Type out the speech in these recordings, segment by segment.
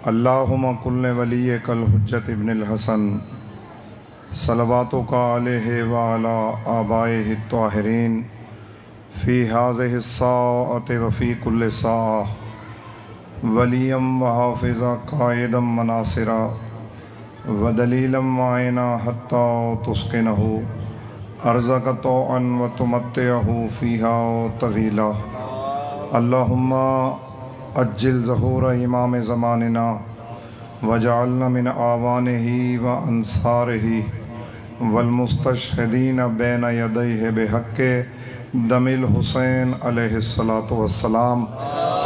اللہم کل ولیک الحجت ابن الحسن صلواتک علیہ وعلی آبائہ الطاہرین فی ہذہ الساعۃ وفی کل ساعۃ ولیم وحافظا قائدا مناصرا ودلیلا معینا حتی تسکنہ ارضک طوعا وتمتعہ فیہا طویلا۔ اللہم اجل ظہور امام زماننا وجعلنا من اعوانہ وانصارہ والمستشہدین بین یدیہ بحق دم الحسین علیہ الصلاۃ والسلام۔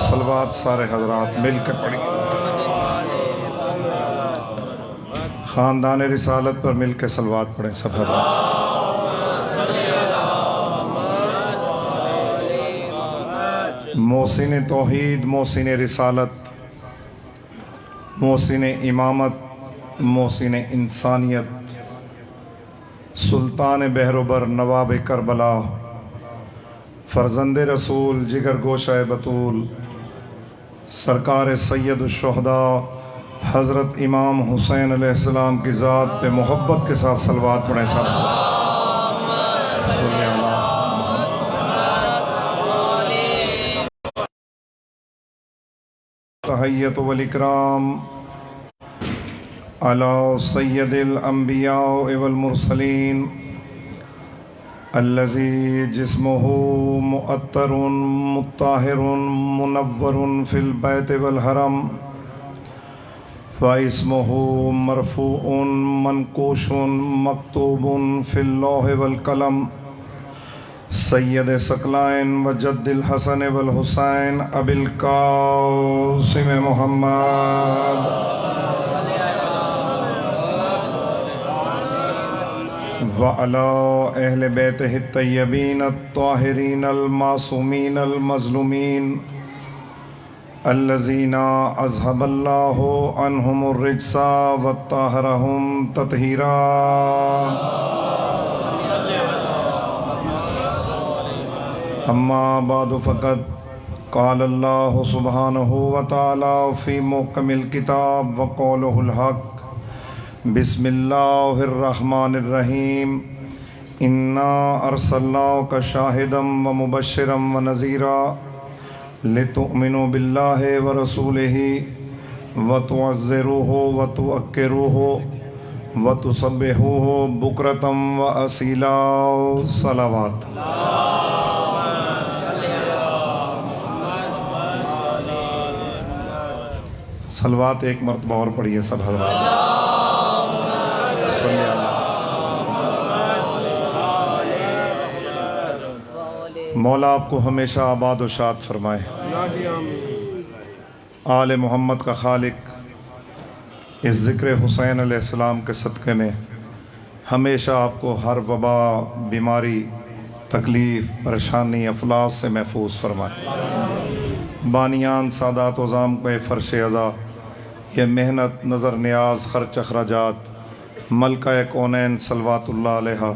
صلوات سارے حضرات مل کے پڑھیں، خاندان رسالت پر مل کے صلوات پڑھیں سب حضرات۔ محسن توحید، محسن رسالت، محسن امامت، محسن انسانیت، سلطان بحر و بر، نواب کربلا، فرزند رسول، جگر گوشہ بطول، سرکار سید الشہداء حضرت امام حسین علیہ السلام کی ذات پہ محبت کے ساتھ صلوات پڑھیں سب۔ تحیت والاکرام علی سید الانبیاء والمرسلین الذی جسمہ مؤطر مطہر منور فی البیت والحرم فاسمہ مرفوع منقوش مکتوب فی اللوح والقلم سید ثقلین و جد الحسن والحسین ابی القاسم محمد وعلی اہل بیتہ الطیبین الطاہرین المعصومین المظلومین الذین اذھب اللہ عنہم الرجس وطہرہم تطہیرا۔ اما بعد فقد قال اللہ سبحانہ وتعالی فی محکم الکتاب وقولہ الحق بسم اللہ الرحمن الرحیم انا ارسلناک شاہدا ومبشرا ونذیرا لتؤمنوا باللہ ورسولہ وتعزروہ وتوقروہ وتسبحوہ بکرۃ واصیلا۔ صلوات۔ صلوات ایک مرتبہ اور پڑھیے سب حضرات۔ مولا آپ کو ہمیشہ آباد و شاد فرمائے۔ آل محمد کا خالق اس ذکر حسین علیہ السلام کے صدقے میں ہمیشہ آپ کو ہر وبا، بیماری، تکلیف، پریشانی، افلاس سے محفوظ فرمائے۔ بانیان سادات وزام کو فرش عزا یہ محنت، نظر نیاز، خرچ اخراجات ملکہ کونین صلوات اللہ علیہ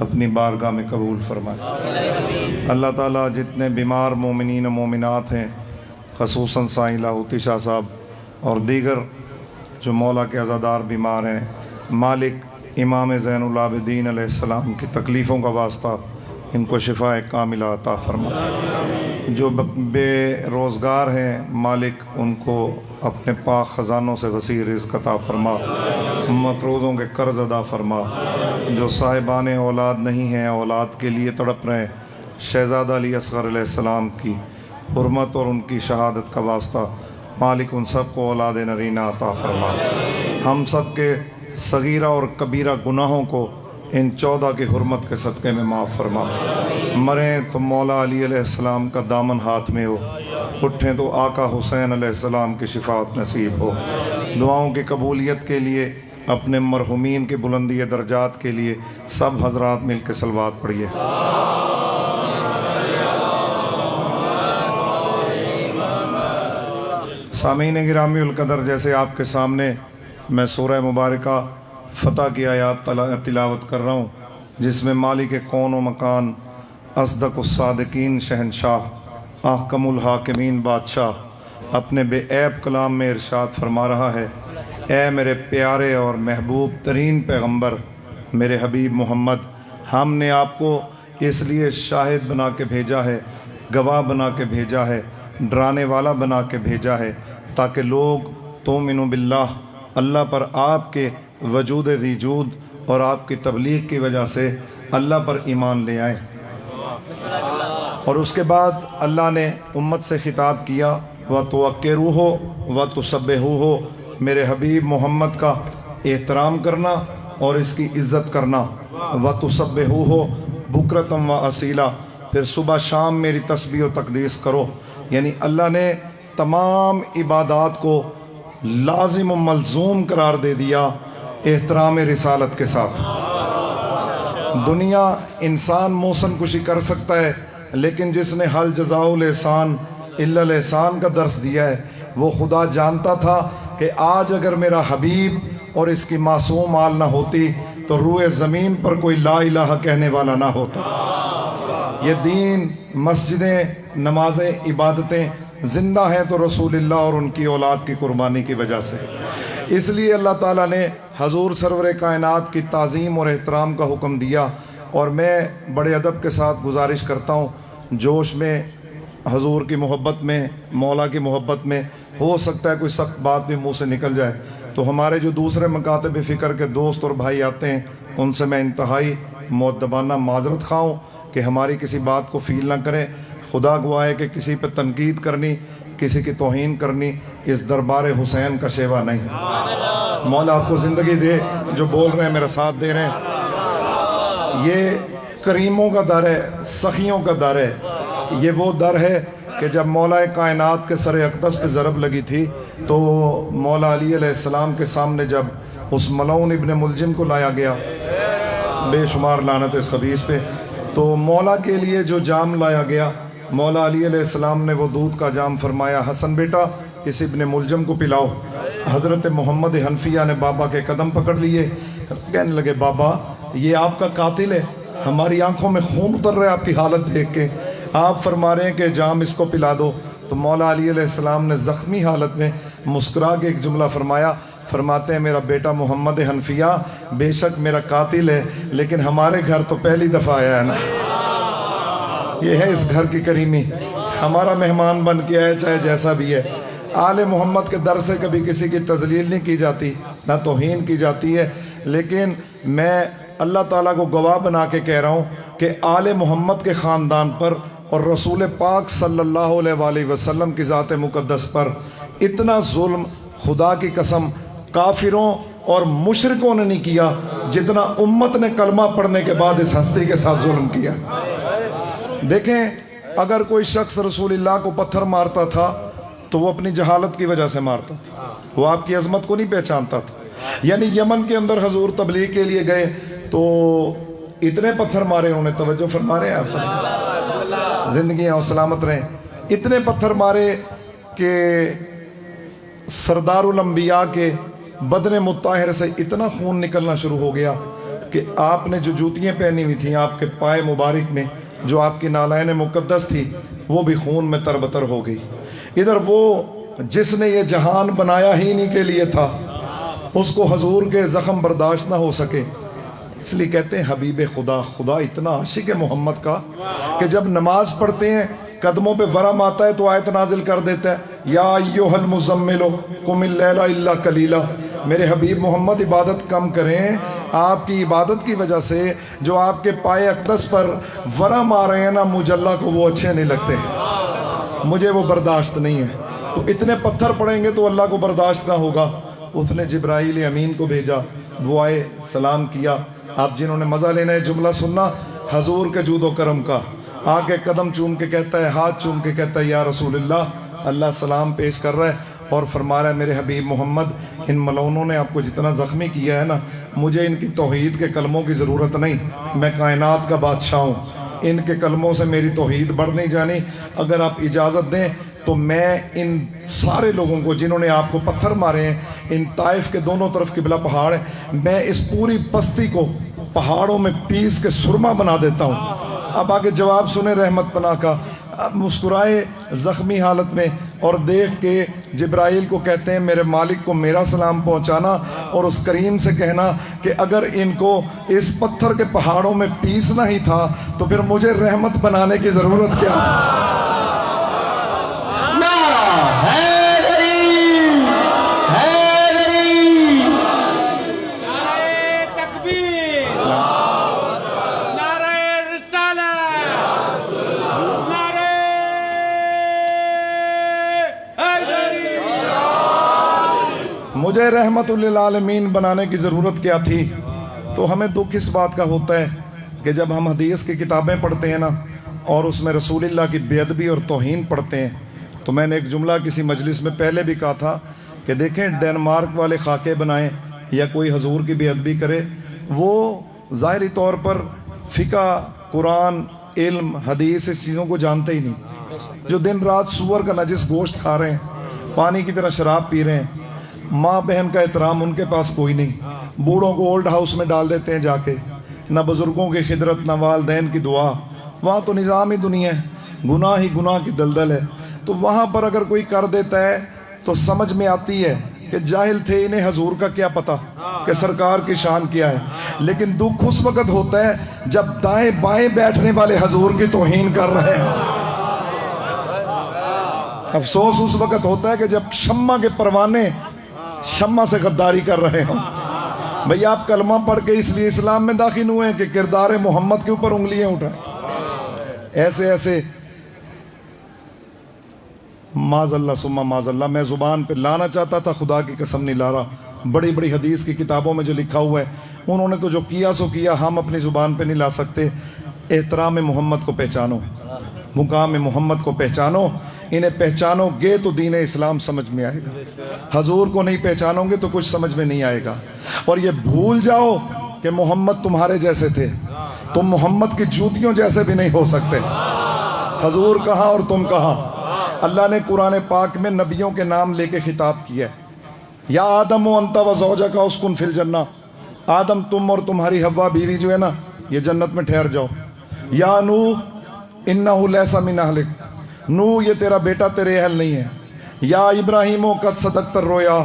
اپنی بارگاہ میں قبول فرمائے۔ اللہ تعالیٰ جتنے بیمار مومنین و مومنات ہیں، خصوصاً سائیں لاہوتی شاہ صاحب اور دیگر جو مولا کے عزادار بیمار ہیں، مالک امام زین العابدین علیہ السلام کی تکلیفوں کا واسطہ ان کو شفاء کاملہ عطا فرما۔ جو بے روزگار ہیں، مالک ان کو اپنے پاک خزانوں سے وسیع رزق عطا فرما، مقروضوں کے قرض ادا فرما۔ جو صاحبان اولاد نہیں ہیں، اولاد کے لیے تڑپ رہے ہیں، شہزادہ علی اصغر علیہ السلام کی حرمت اور ان کی شہادت کا واسطہ مالک ان سب کو اولاد نرینہ عطا فرما۔ ہم سب کے صغیرہ اور کبیرہ گناہوں کو ان 14 کی حرمت کے صدقے میں معاف فرما۔ مریں تو مولا علی علیہ السلام کا دامن ہاتھ میں ہو، اٹھیں تو آقا حسین علیہ السلام کی شفاعت نصیب ہو۔ دعاؤں کی قبولیت کے لیے، اپنے مرحومین کی بلندی درجات کے لیے سب حضرات مل کے صلوات پڑھیے۔ سامعین گرامی القدر، جیسے آپ کے سامنے میں سورہ مبارکہ فتح کی آیات تلاوت کر رہا ہوں، جس میں مالک کون و مکان، اصدق الصادقین شہنشاہ، احکم الحاکمین بادشاہ، اپنے بے عیب کلام میں ارشاد فرما رہا ہے، اے میرے پیارے اور محبوب ترین پیغمبر میرے حبیب محمد، ہم نے آپ کو اس لیے شاہد بنا کے بھیجا ہے، گواہ بنا کے بھیجا ہے، ڈرانے والا بنا کے بھیجا ہے، تاکہ لوگ تؤمنوا باللہ، اللہ پر آپ کے وجود ذی جود اور آپ کی تبلیغ کی وجہ سے اللہ پر ایمان لے آئیں۔ اور اس کے بعد اللہ نے امت سے خطاب کیا، وَتُوَقِّرُوهُ وَتُسَبِّحُوهُ، میرے حبیب محمد کا احترام کرنا اور اس کی عزت کرنا، وَتُسَبِّحُوهُ بُكْرَةً وَأَصِيلًا، پھر صبح شام میری تسبیح و تقدیس کرو۔ یعنی اللہ نے تمام عبادات کو لازم و ملزوم قرار دے دیا احترام رسالت کے ساتھ۔ دنیا انسان موسن کشی کر سکتا ہے، لیکن جس نے حل جزاء الاحسان الا الاحسان کا درس دیا ہے، وہ خدا جانتا تھا کہ آج اگر میرا حبیب اور اس کی معصوم آل نہ ہوتی تو روئے زمین پر کوئی لا الہ کہنے والا نہ ہوتا۔ یہ دین، مسجدیں، نمازیں، عبادتیں زندہ ہیں تو رسول اللہ اور ان کی اولاد کی قربانی کی وجہ سے۔ اس لیے اللہ تعالیٰ نے حضور سرور کائنات کی تعظیم اور احترام کا حکم دیا۔ اور میں بڑے ادب کے ساتھ گزارش کرتا ہوں، جوش میں، حضور کی محبت میں، مولا کی محبت میں، ہو سکتا ہے کوئی سخت بات بھی منہ سے نکل جائے، تو ہمارے جو دوسرے مکاتب فکر کے دوست اور بھائی آتے ہیں ان سے میں انتہائی مؤدبانہ معذرت خواہ ہوں کہ ہماری کسی بات کو فیل نہ کریں۔ خدا گواہ ہے کہ کسی پہ تنقید کرنی، کسی کی توہین کرنی اس دربار حسین کا شیوا نہیں۔ مولا آپ کو زندگی دے، جو بول رہے ہیں میرا ساتھ دے رہے ہیں۔ یہ کریموں کا در ہے، سخیوں کا در ہے۔ یہ وہ در ہے کہ جب مولا کائنات کے سر اقدس پہ ضرب لگی تھی تو مولا علی علیہ السلام کے سامنے جب اس ملعون ابن ملجم کو لایا گیا، بے شمار لعنت اس خبیث پہ، تو مولا کے لیے جو جام لایا گیا، مولا علی علیہ السلام نے وہ دودھ کا جام فرمایا، حسن بیٹا اس ابن ملجم کو پلاؤ۔ حضرت محمد حنفیہ نے بابا کے قدم پکڑ لیے، کہنے لگے بابا یہ آپ کا قاتل ہے، ہماری آنکھوں میں خون اتر رہا ہے آپ کی حالت دیکھ کے، آپ فرما رہے ہیں کہ جام اس کو پلا دو۔ تو مولا علی علیہ السلام نے زخمی حالت میں مسکرا کے ایک جملہ فرمایا، فرماتے ہیں میرا بیٹا محمد حنفیہ بے شک میرا قاتل ہے، لیکن ہمارے گھر تو پہلی دفعہ آیا ہے نا۔ یہ ہے اس گھر کی کریمی، ہمارا مہمان بن کے آئے چاہے جیسا بھی ہے۔ آل محمد کے در سے کبھی کسی کی تذلیل نہیں کی جاتی، نہ توہین کی جاتی ہے، لیکن میں اللہ تعالیٰ کو گواہ بنا کے کہہ رہا ہوں کہ آل محمد کے خاندان پر اور رسول پاک صلی اللہ علیہ وآلہ وسلم کی ذات مقدس پر اتنا ظلم خدا کی قسم کافروں اور مشرکوں نے نہیں کیا جتنا امت نے کلمہ پڑھنے کے بعد اس ہستی کے ساتھ ظلم کیا۔ دیکھیں، اگر کوئی شخص رسول اللہ کو پتھر مارتا تھا تو وہ اپنی جہالت کی وجہ سے مارتا تھا، وہ آپ کی عظمت کو نہیں پہچانتا تھا۔ یعنی یمن کے اندر حضور تبلیغ کے لیے گئے تو اتنے پتھر مارے انہوں نے، توجہ فرما رہے ہیں آپ سب، زندگیاں اور سلامت رہیں، اتنے پتھر مارے کہ سردار الانبیاء کے بدن مطہر سے اتنا خون نکلنا شروع ہو گیا کہ آپ نے جو جوتیاں پہنی ہوئی تھیں آپ کے پائے مبارک میں، جو آپ کی نالین مقدس تھی، وہ بھی خون میں تربتر ہو گئی۔ ادھر وہ جس نے یہ جہان بنایا ہی نہیں کے لیے تھا، اس کو حضور کے زخم برداشت نہ ہو سکے، اس لیے کہتے ہیں حبیب خدا، خدا اتنا عاشق ہے محمد کا کہ جب نماز پڑھتے ہیں قدموں پہ ورم آتا ہے تو آیت نازل کر دیتا ہے، یا ایھا المزمل قم اللیل الا قلیلا، میرے حبیب محمد عبادت کم کریں، آپ کی عبادت کی وجہ سے جو آپ کے پائے اقدس پر ورم آ رہے ہیں نا، مجھے اللہ کو وہ اچھے نہیں لگتے، مجھے وہ برداشت نہیں ہے۔ تو اتنے پتھر پڑیں گے تو اللہ کو برداشت نہ ہوگا۔ اس نے جبرائیل امین کو بھیجا، وہ آئے، سلام کیا۔ آپ جنہوں نے مزہ لینا ہے جملہ سننا حضور کے جود و کرم کا، آ کے قدم چوم کے کہتا ہے، ہاتھ چوم کے کہتا ہے، یا رسول اللہ، اللہ سلام پیش کر رہا ہے اور فرما رہا ہے میرے حبیب محمد، ان ملعونوں نے آپ کو جتنا زخمی کیا ہے نا، مجھے ان کی توحید کے کلموں کی ضرورت نہیں، میں کائنات کا بادشاہ ہوں، ان کے کلموں سے میری توحید بڑھ نہیں جانی، اگر آپ اجازت دیں تو میں ان سارے لوگوں کو جنہوں نے آپ کو پتھر مارے ہیں، ان طائف کے دونوں طرف قبلہ پہاڑ ہے، میں اس پوری بستی کو پہاڑوں میں پیس کے سرما بنا دیتا ہوں۔ اب آگے جواب سنیں رحمت پناہ کا۔ اب مسکرائے زخمی حالت میں، اور دیکھ کے جبرائیل کو کہتے ہیں میرے مالک کو میرا سلام پہنچانا اور اس کریم سے کہنا کہ اگر ان کو اس پتھر کے پہاڑوں میں پیسنا ہی تھا تو پھر مجھے رحمت بنانے کی ضرورت کیا تھی؟ مجھے رحمت للعالمین بنانے کی ضرورت کیا تھی؟ تو ہمیں دکھ اس بات کا ہوتا ہے کہ جب ہم حدیث کی کتابیں پڑھتے ہیں نا اور اس میں رسول اللہ کی بے ادبی اور توہین پڑھتے ہیں، تو میں نے ایک جملہ کسی مجلس میں پہلے بھی کہا تھا کہ دیکھیں ڈینمارک والے خاکے بنائیں یا کوئی حضور کی بے ادبی کرے، وہ ظاہری طور پر فقہ، قرآن، علم، حدیث اس چیزوں کو جانتے ہی نہیں، جو دن رات سور کا نجس گوشت کھا رہے ہیں، پانی کی طرح شراب پی رہے ہیں، ماں بہن کا احترام ان کے پاس کوئی نہیں، بوڑھوں کو اولڈ ہاؤس میں ڈال دیتے ہیں جا کے، نہ بزرگوں کی خدمت، نہ والدین کی دعا، وہاں تو نظام ہی دنیا ہے، گناہ ہی گناہ کی دلدل ہے، تو وہاں پر اگر کوئی کر دیتا ہے تو سمجھ میں آتی ہے کہ جاہل تھے، انہیں حضور کا کیا پتہ کہ سرکار کی شان کیا ہے، لیکن دکھ اس وقت ہوتا ہے جب دائیں بائیں بیٹھنے والے حضور کی توہین کر رہے ہیں، افسوس اس وقت ہوتا ہے کہ جب شمع کے پروانے شمع سے غداری کر رہے ہوں۔ بھئی آپ کلمہ پڑھ کے اس لیے اسلام میں داخل ہوئے ہیں کہ کردار محمد کے اوپر انگلیاں اٹھائیں، ایسے ایسے معاذ اللہ ثم معاذ اللہ۔ میں زبان پہ لانا چاہتا تھا، خدا کی قسم نہیں لا رہا، بڑی بڑی حدیث کی کتابوں میں جو لکھا ہوا ہے انہوں نے تو جو کیا سو کیا، ہم اپنی زبان پہ نہیں لا سکتے۔ احترام محمد کو پہچانو، مقام محمد کو پہچانو، انہیں پہچانو گے تو دین اسلام سمجھ میں آئے گا، حضور کو نہیں پہچانو گے تو کچھ سمجھ میں نہیں آئے گا۔ اور یہ بھول جاؤ کہ محمد تمہارے جیسے تھے، تم محمد کی جوتیوں جیسے بھی نہیں ہو سکتے، حضور کہاں اور تم کہاں۔ اللہ نے قرآن پاک میں نبیوں کے نام لے کے خطاب کیا ہے، یا آدم و انت و زوجک اسکن فی الجنہ، آدم تم اور تمہاری حوا بیوی جو ہے نا یہ جنت میں ٹھہر جاؤ، یا نوح انہ لیس من اہلک، نوح یہ تیرا بیٹا تیرے اہل نہیں ہے، یا ابراہیم قد صدقت الرؤیا،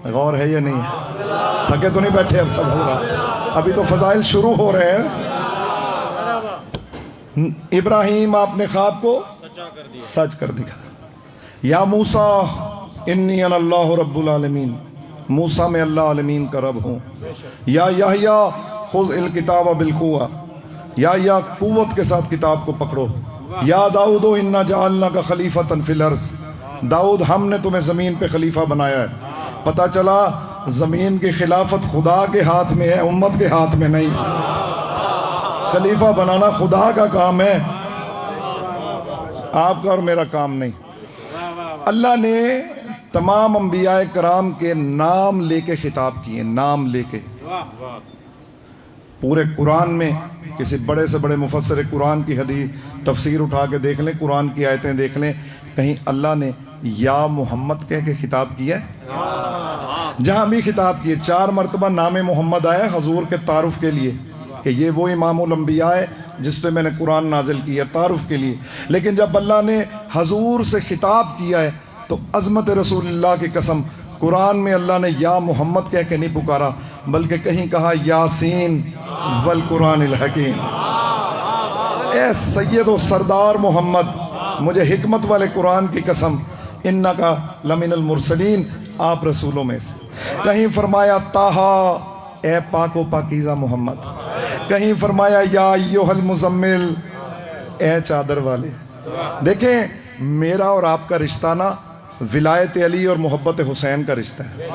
غور ہے یا نہیں ہے؟ تھکے تو نہیں بیٹھے اب سب حضرات، ابھی تو فضائل شروع ہو رہے ہیں۔ ابراہیم آپ نے خواب کو سچ کر دیا، یا موسیٰ انی انا اللہ رب العالمین، موسیٰ میں اللہ عالمین کا رب ہوں، یا یحییٰ خذ الکتاب بالقوہ، یا قوت کے ساتھ کتاب کو پکڑو، یا داؤد انا جعلناک خلیفۃ فی الارض، داؤد ہم نے تمہیں زمین پہ خلیفہ بنایا ہے۔ پتہ چلا زمین کی خلافت خدا کے ہاتھ میں ہے، امت کے ہاتھ میں نہیں، خلیفہ بنانا خدا کا کام ہے، آپ کا اور میرا کام نہیں۔ اللہ نے تمام انبیاء کرام کے نام لے کے خطاب کیے، نام لے کے۔ پورے قرآن میں کسی بڑے سے بڑے مفسر قرآن کی حدیث تفسیر اٹھا کے دیکھ لیں، قرآن کی آیتیں دیکھ لیں، کہیں اللہ نے یا محمد کہہ کے خطاب کیا ہے؟ جہاں بھی خطاب کیے 4 مرتبہ نام محمد آیا حضور کے تعارف کے لیے کہ یہ وہ امام الانبیاء ہے جس پہ میں نے قرآن نازل کیا، تعارف کے لیے۔ لیکن جب اللہ نے حضور سے خطاب کیا ہے تو عظمت رسول اللہ کی قسم قرآن میں اللہ نے یا محمد کہہ کے نہیں پکارا، بلکہ کہیں کہا یاسین والقرآن الحکیم، اے سید و سردار محمد، مجھے حکمت والے قرآن کی قسم، انکا لمن المرسلین، آپ رسولوں میں سے۔ کہیں فرمایا طٰہٰ، اے پاک و پاکیزہ محمد، کہیں فرمایا یا ایھا المزمل، اے چادر والے۔ دیکھیں میرا اور آپ کا رشتہ نا ولایت علی اور محبت حسین کا رشتہ ہے۔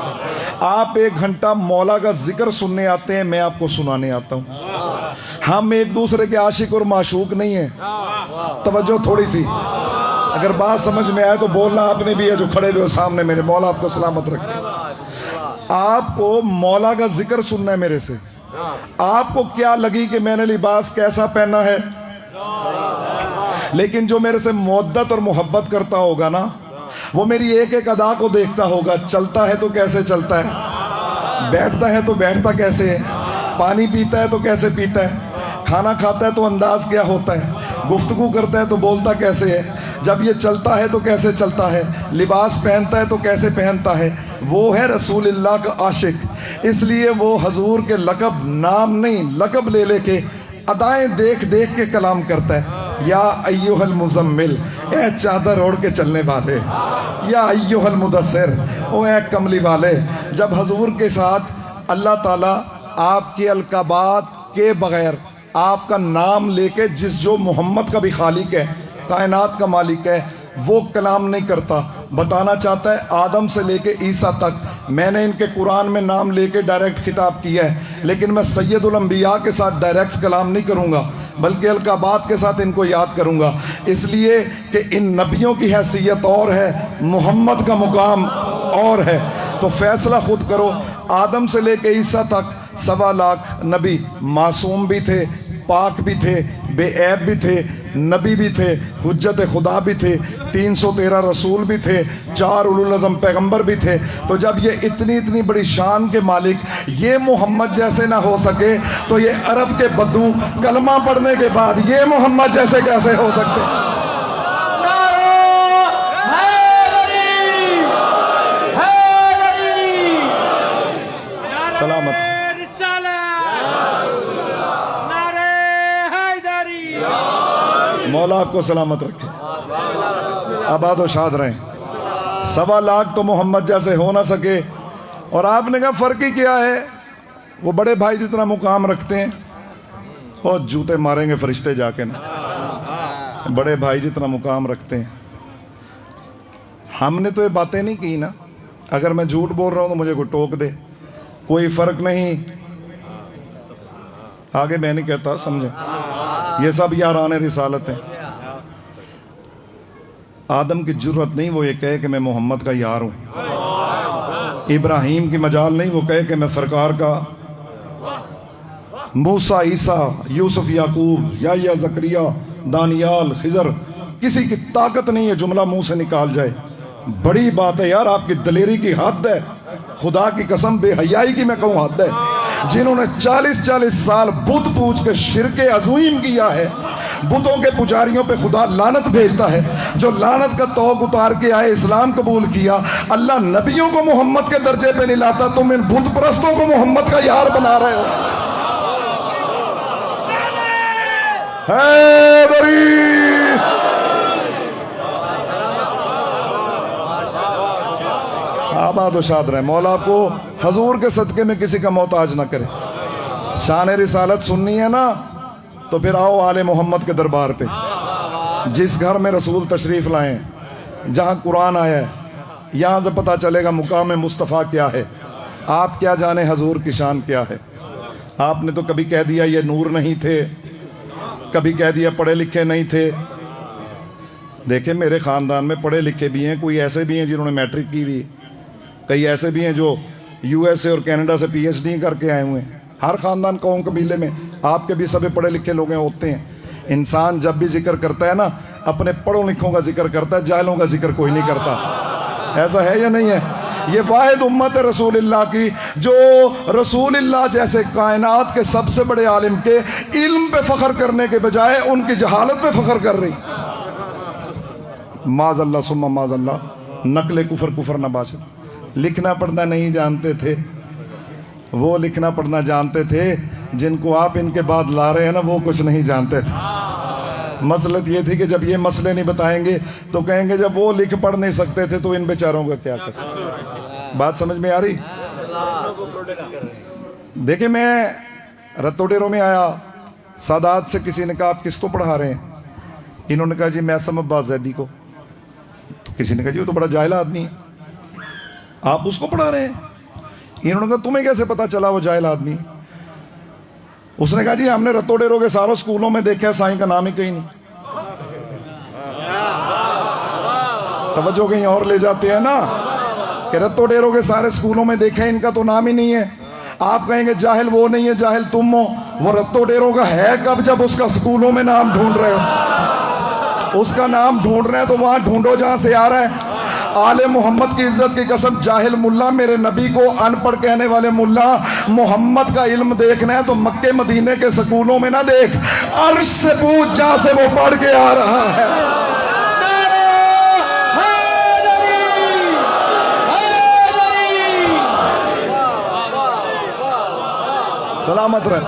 آپ 1 گھنٹہ مولا کا ذکر سننے آتے ہیں، میں آپ کو سنانے آتا ہوں۔ ہم ایک دوسرے کے عاشق اور معشوق نہیں ہیں، توجہ تھوڑی سی، اگر بات سمجھ میں آئے تو بولنا آپ نے بھی ہے جو کھڑے ہوئے سامنے میرے، مولا آپ کو سلامت رکھے۔ آپ کو مولا کا ذکر سننا ہے میرے سے، آپ کو کیا لگی کہ میں نے لباس کیسا پہنا ہے، لیکن جو میرے سے مودت اور محبت کرتا ہوگا نا وہ میری ایک ایک ادا کو دیکھتا ہوگا، چلتا ہے تو کیسے چلتا ہے، بیٹھتا ہے تو بیٹھتا کیسے ہے، پانی پیتا ہے تو کیسے پیتا ہے، کھانا کھاتا ہے تو انداز کیا ہوتا ہے، گفتگو کرتا ہے تو بولتا کیسے ہے، جب یہ چلتا ہے تو کیسے چلتا ہے، لباس پہنتا ہے تو کیسے پہنتا ہے، وہ ہے رسول اللہ کا عاشق۔ اس لیے وہ حضور کے لقب، نام نہیں لقب لے لے کے ادائیں دیکھ دیکھ کے کلام کرتا ہے۔ یا ایھا المزمل، اے چادر اوڑھ کے چلنے والے، یا ایھا المدثر، او اے کملی والے۔ جب حضور کے ساتھ اللہ تعالیٰ آپ کے القابات کے بغیر آپ کا نام لے کے، جس جو محمد کا بھی خالق ہے، کائنات کا مالک ہے، وہ کلام نہیں کرتا، بتانا چاہتا ہے آدم سے لے کے عیسیٰ تک میں نے ان کے قرآن میں نام لے کے ڈائریکٹ خطاب کیا ہے، لیکن میں سید الانبیاء کے ساتھ ڈائریکٹ کلام نہیں کروں گا، بلکہ القابات کے ساتھ ان کو یاد کروں گا، اس لیے کہ ان نبیوں کی حیثیت اور ہے، محمد کا مقام اور ہے۔ تو فیصلہ خود کرو۔ آدم سے لے کے عیسیٰ تک 1.25 لاکھ نبی، معصوم بھی تھے، پاک بھی تھے، بے عیب بھی تھے، نبی بھی تھے، حجت خدا بھی تھے، 313 رسول بھی تھے، 4 اولو العزم پیغمبر بھی تھے۔ تو جب یہ اتنی بڑی شان کے مالک یہ محمد جیسے نہ ہو سکے تو یہ عرب کے بدو کلمہ پڑھنے کے بعد یہ محمد جیسے کیسے ہو سکتے ہیں؟ سلامت مولا آپ کو سلامت رکھے، آباد و شاد رہیں۔ 1.25 لاکھ تو محمد جیسے ہو نہ سکے، اور آپ نے کہا فرق ہی کیا ہے، وہ بڑے بھائی جتنا مقام رکھتے ہیں، اور جوتے ماریں گے فرشتے جا کے نا، بڑے بھائی جتنا مقام رکھتے ہیں۔ ہم نے تو یہ باتیں نہیں کی نا، اگر میں جھوٹ بول رہا ہوں تو مجھے کوئی ٹوک دے، کوئی فرق نہیں، آگے میں نہیں کہتا، سمجھیں، یہ سب یاران رسالت ہیں۔ آدم کی جرت نہیں وہ یہ کہے کہ میں محمد کا یار ہوں، ابراہیم کی مجال نہیں وہ کہے کہ میں سرکار کا، موسیٰ، عیسیٰ، یوسف، یعقوب، یحییٰ، زکریا، دانیال، خضر، کسی کی طاقت نہیں ہے جملہ منہ سے نکال جائے۔ بڑی بات ہے یار، آپ کی دلیری کی حد ہے، خدا کی قسم بے حیائی کی میں کہوں حد ہے۔ جنہوں نے 40 سال بت پوج کے شرک عظیم کیا ہے، بتوں کے پجاریوں پہ خدا لعنت بھیجتا ہے، جو لعنت کا توق اتار کے آئے، اسلام قبول کیا، اللہ نبیوں کو محمد کے درجے پہ نہیں لاتا، تم ان بت پرستوں کو محمد کا یار بنا رہے ہو۔ حیدری آباد و شاد رہے، مولا آپ کو حضور کے صدقے میں کسی کا محتاج نہ کرے۔ شان رسالت سننی ہے نا تو پھر آؤ آل محمد کے دربار پہ، جس گھر میں رسول تشریف لائیں، جہاں قرآن آیا ہے، یہاں سے پتہ چلے گا مقام مصطفیٰ کیا ہے، آپ کیا جانے حضور کی شان کیا ہے۔ آپ نے تو کبھی کہہ دیا یہ نور نہیں تھے، کبھی کہہ دیا پڑھے لکھے نہیں تھے۔ دیکھیں میرے خاندان میں پڑھے لکھے بھی ہیں، کوئی ایسے بھی ہیں جنہوں نے میٹرک کی ہوئی، کئی ایسے بھی ہیں جو USA اور کینیڈا سے PhD کر کے آئے ہوئے ہیں۔ ہر خاندان قوم قبیلے میں آپ کے بھی سبھی پڑھے لکھے لوگ ہیں، ہوتے ہیں۔ انسان جب بھی ذکر کرتا ہے نا، اپنے پڑھوں لکھوں کا ذکر کرتا ہے، جاہلوں کا ذکر کوئی نہیں کرتا۔ ایسا ہے یا نہیں ہے؟ یہ واحد امت ہے رسول اللہ کی، جو رسول اللہ جیسے کائنات کے سب سے بڑے عالم کے علم پہ فخر کرنے کے بجائے ان کی جہالت پہ فخر کر رہی۔ معاذ اللہ ثم معاذ اللہ، نقل کفر نہ باشد۔ لکھنا پڑھنا نہیں جانتے تھے، وہ لکھنا پڑھنا جانتے تھے جن کو آپ ان کے بعد لا رہے ہیں نا، وہ کچھ نہیں جانتے تھے۔ مسئلت یہ تھی کہ جب یہ مسئلے نہیں بتائیں گے تو کہیں گے جب وہ لکھ پڑھ نہیں سکتے تھے تو ان بیچاروں کا کیا قصور۔ بات سمجھ میں آ رہی؟ دیکھیں میں رتو ڈیروں میں آیا، سادات سے کسی نے کہا آپ کس کو پڑھا رہے ہیں؟ انہوں نے کہا جی میسم عباس زیدی کو۔ تو کسی نے کہا جی وہ تو بڑا جاہل آدمی ہے، آپ اس کو پڑھا رہے ہیں؟ انہوں نے کہا تمہیں کیسے پتا چلا وہ جاہل آدمی؟ اس نے کہا جی ہم نے رتو ڈیروں کے ساروں سکولوں میں دیکھا ہے، سائیں کا نام ہی کہیں نہیں۔ توجہ کہیں اور لے جاتے ہیں نا، کہ رتو ڈیروں کے سارے سکولوں میں دیکھا ہے، ان کا تو نام ہی نہیں ہے۔ آپ کہیں گے جاہل وہ نہیں ہے، جاہل تم ہو۔ وہ رتو ڈیروں کا ہے کب؟ جب اس کا سکولوں میں نام ڈھونڈ رہے ہو۔ اس کا نام ڈھونڈ رہے ہیں تو وہاں ڈھونڈو جہاں سے آ رہا ہے۔ آل محمد کی عزت کی قسم، جاہل ملا میرے نبی کو ان پڑھ کہنے والے ملا، محمد کا علم دیکھنا ہے تو مکے مدینے کے سکولوں میں نہ دیکھ، عرش سے پوچھ جہاں سے وہ پڑھ کے آ رہا ہے۔ سلامت رہے،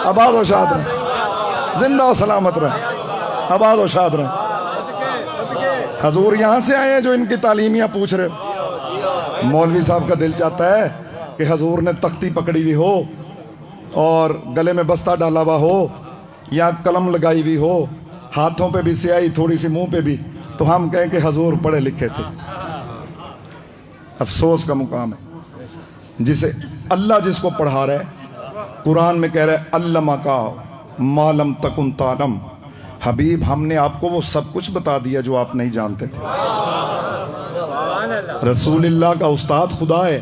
آباد و شاد رہے، زندہ و سلامت رہے، آباد و شاد رہے۔ حضور یہاں سے آئے ہیں جو ان کی تعلیمیاں پوچھ رہے ہو؟ مولوی صاحب کا دل چاہتا ہے کہ حضور نے تختی پکڑی ہوئی ہو اور گلے میں بستہ ڈالا ہوا ہو یا قلم لگائی ہوئی ہو، ہاتھوں پہ بھی سیاہی تھوڑی سی، منہ پہ بھی، تو ہم کہیں کہ حضور پڑھے لکھے تھے۔ افسوس کا مقام ہے جسے اللہ جس کو پڑھا رہا ہے، قرآن میں کہہ رہا ہے علمہ کا ما لم تکن تعلم، حبیب ہم نے آپ کو وہ سب کچھ بتا دیا جو آپ نہیں جانتے تھے۔ رسول اللہ کا استاد خدا ہے،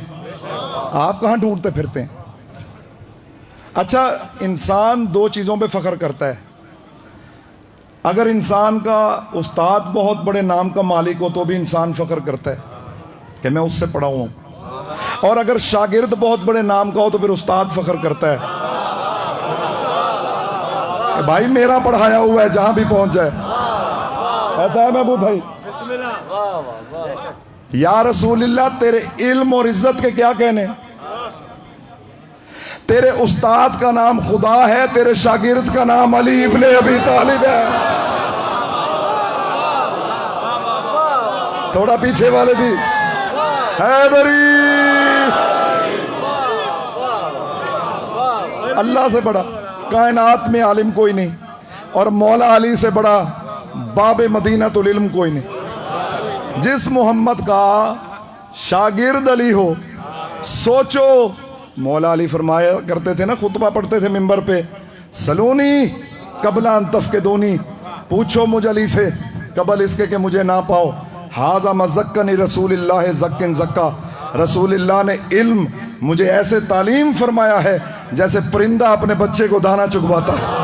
آپ کہاں ڈھونڈتے پھرتے ہیں؟ اچھا، انسان دو چیزوں پہ فخر کرتا ہے، اگر انسان کا استاد بہت بڑے نام کا مالک ہو تو بھی انسان فخر کرتا ہے کہ میں اس سے پڑھا ہوں، اور اگر شاگرد بہت بڑے نام کا ہو تو پھر استاد فخر کرتا ہے کہ بھائی میرا پڑھایا ہوا ہے جہاں بھی پہنچ جائے۔ ایسا ہے محبوب بھائی؟ یا رسول اللہ تیرے علم اور عزت کے کیا کہنے، تیرے استاد کا نام خدا ہے، تیرے شاگرد کا نام علی ابن ابی طالب ہے۔ تھوڑا پیچھے والے بھی، حیدری، اللہ سے بڑا کائنات میں عالم کوئی نہیں، اور مولا علی سے بڑا باب مدینہ العلم کوئی نہیں۔ جس محمد کا شاگرد علی ہو، سوچو، مولا علی فرمایا کرتے تھے نا، خطبہ پڑھتے تھے منبر پہ، سلونی قبل ان تفقدونی، پوچھو مجھ علی سے قبل اس کے کہ مجھے نہ پاؤ۔ ھذا مزکنی رسول اللہ زکن زکا، رسول اللہ نے علم مجھے ایسے تعلیم فرمایا ہے جیسے پرندہ اپنے بچے کو دانا چگواتا ہے۔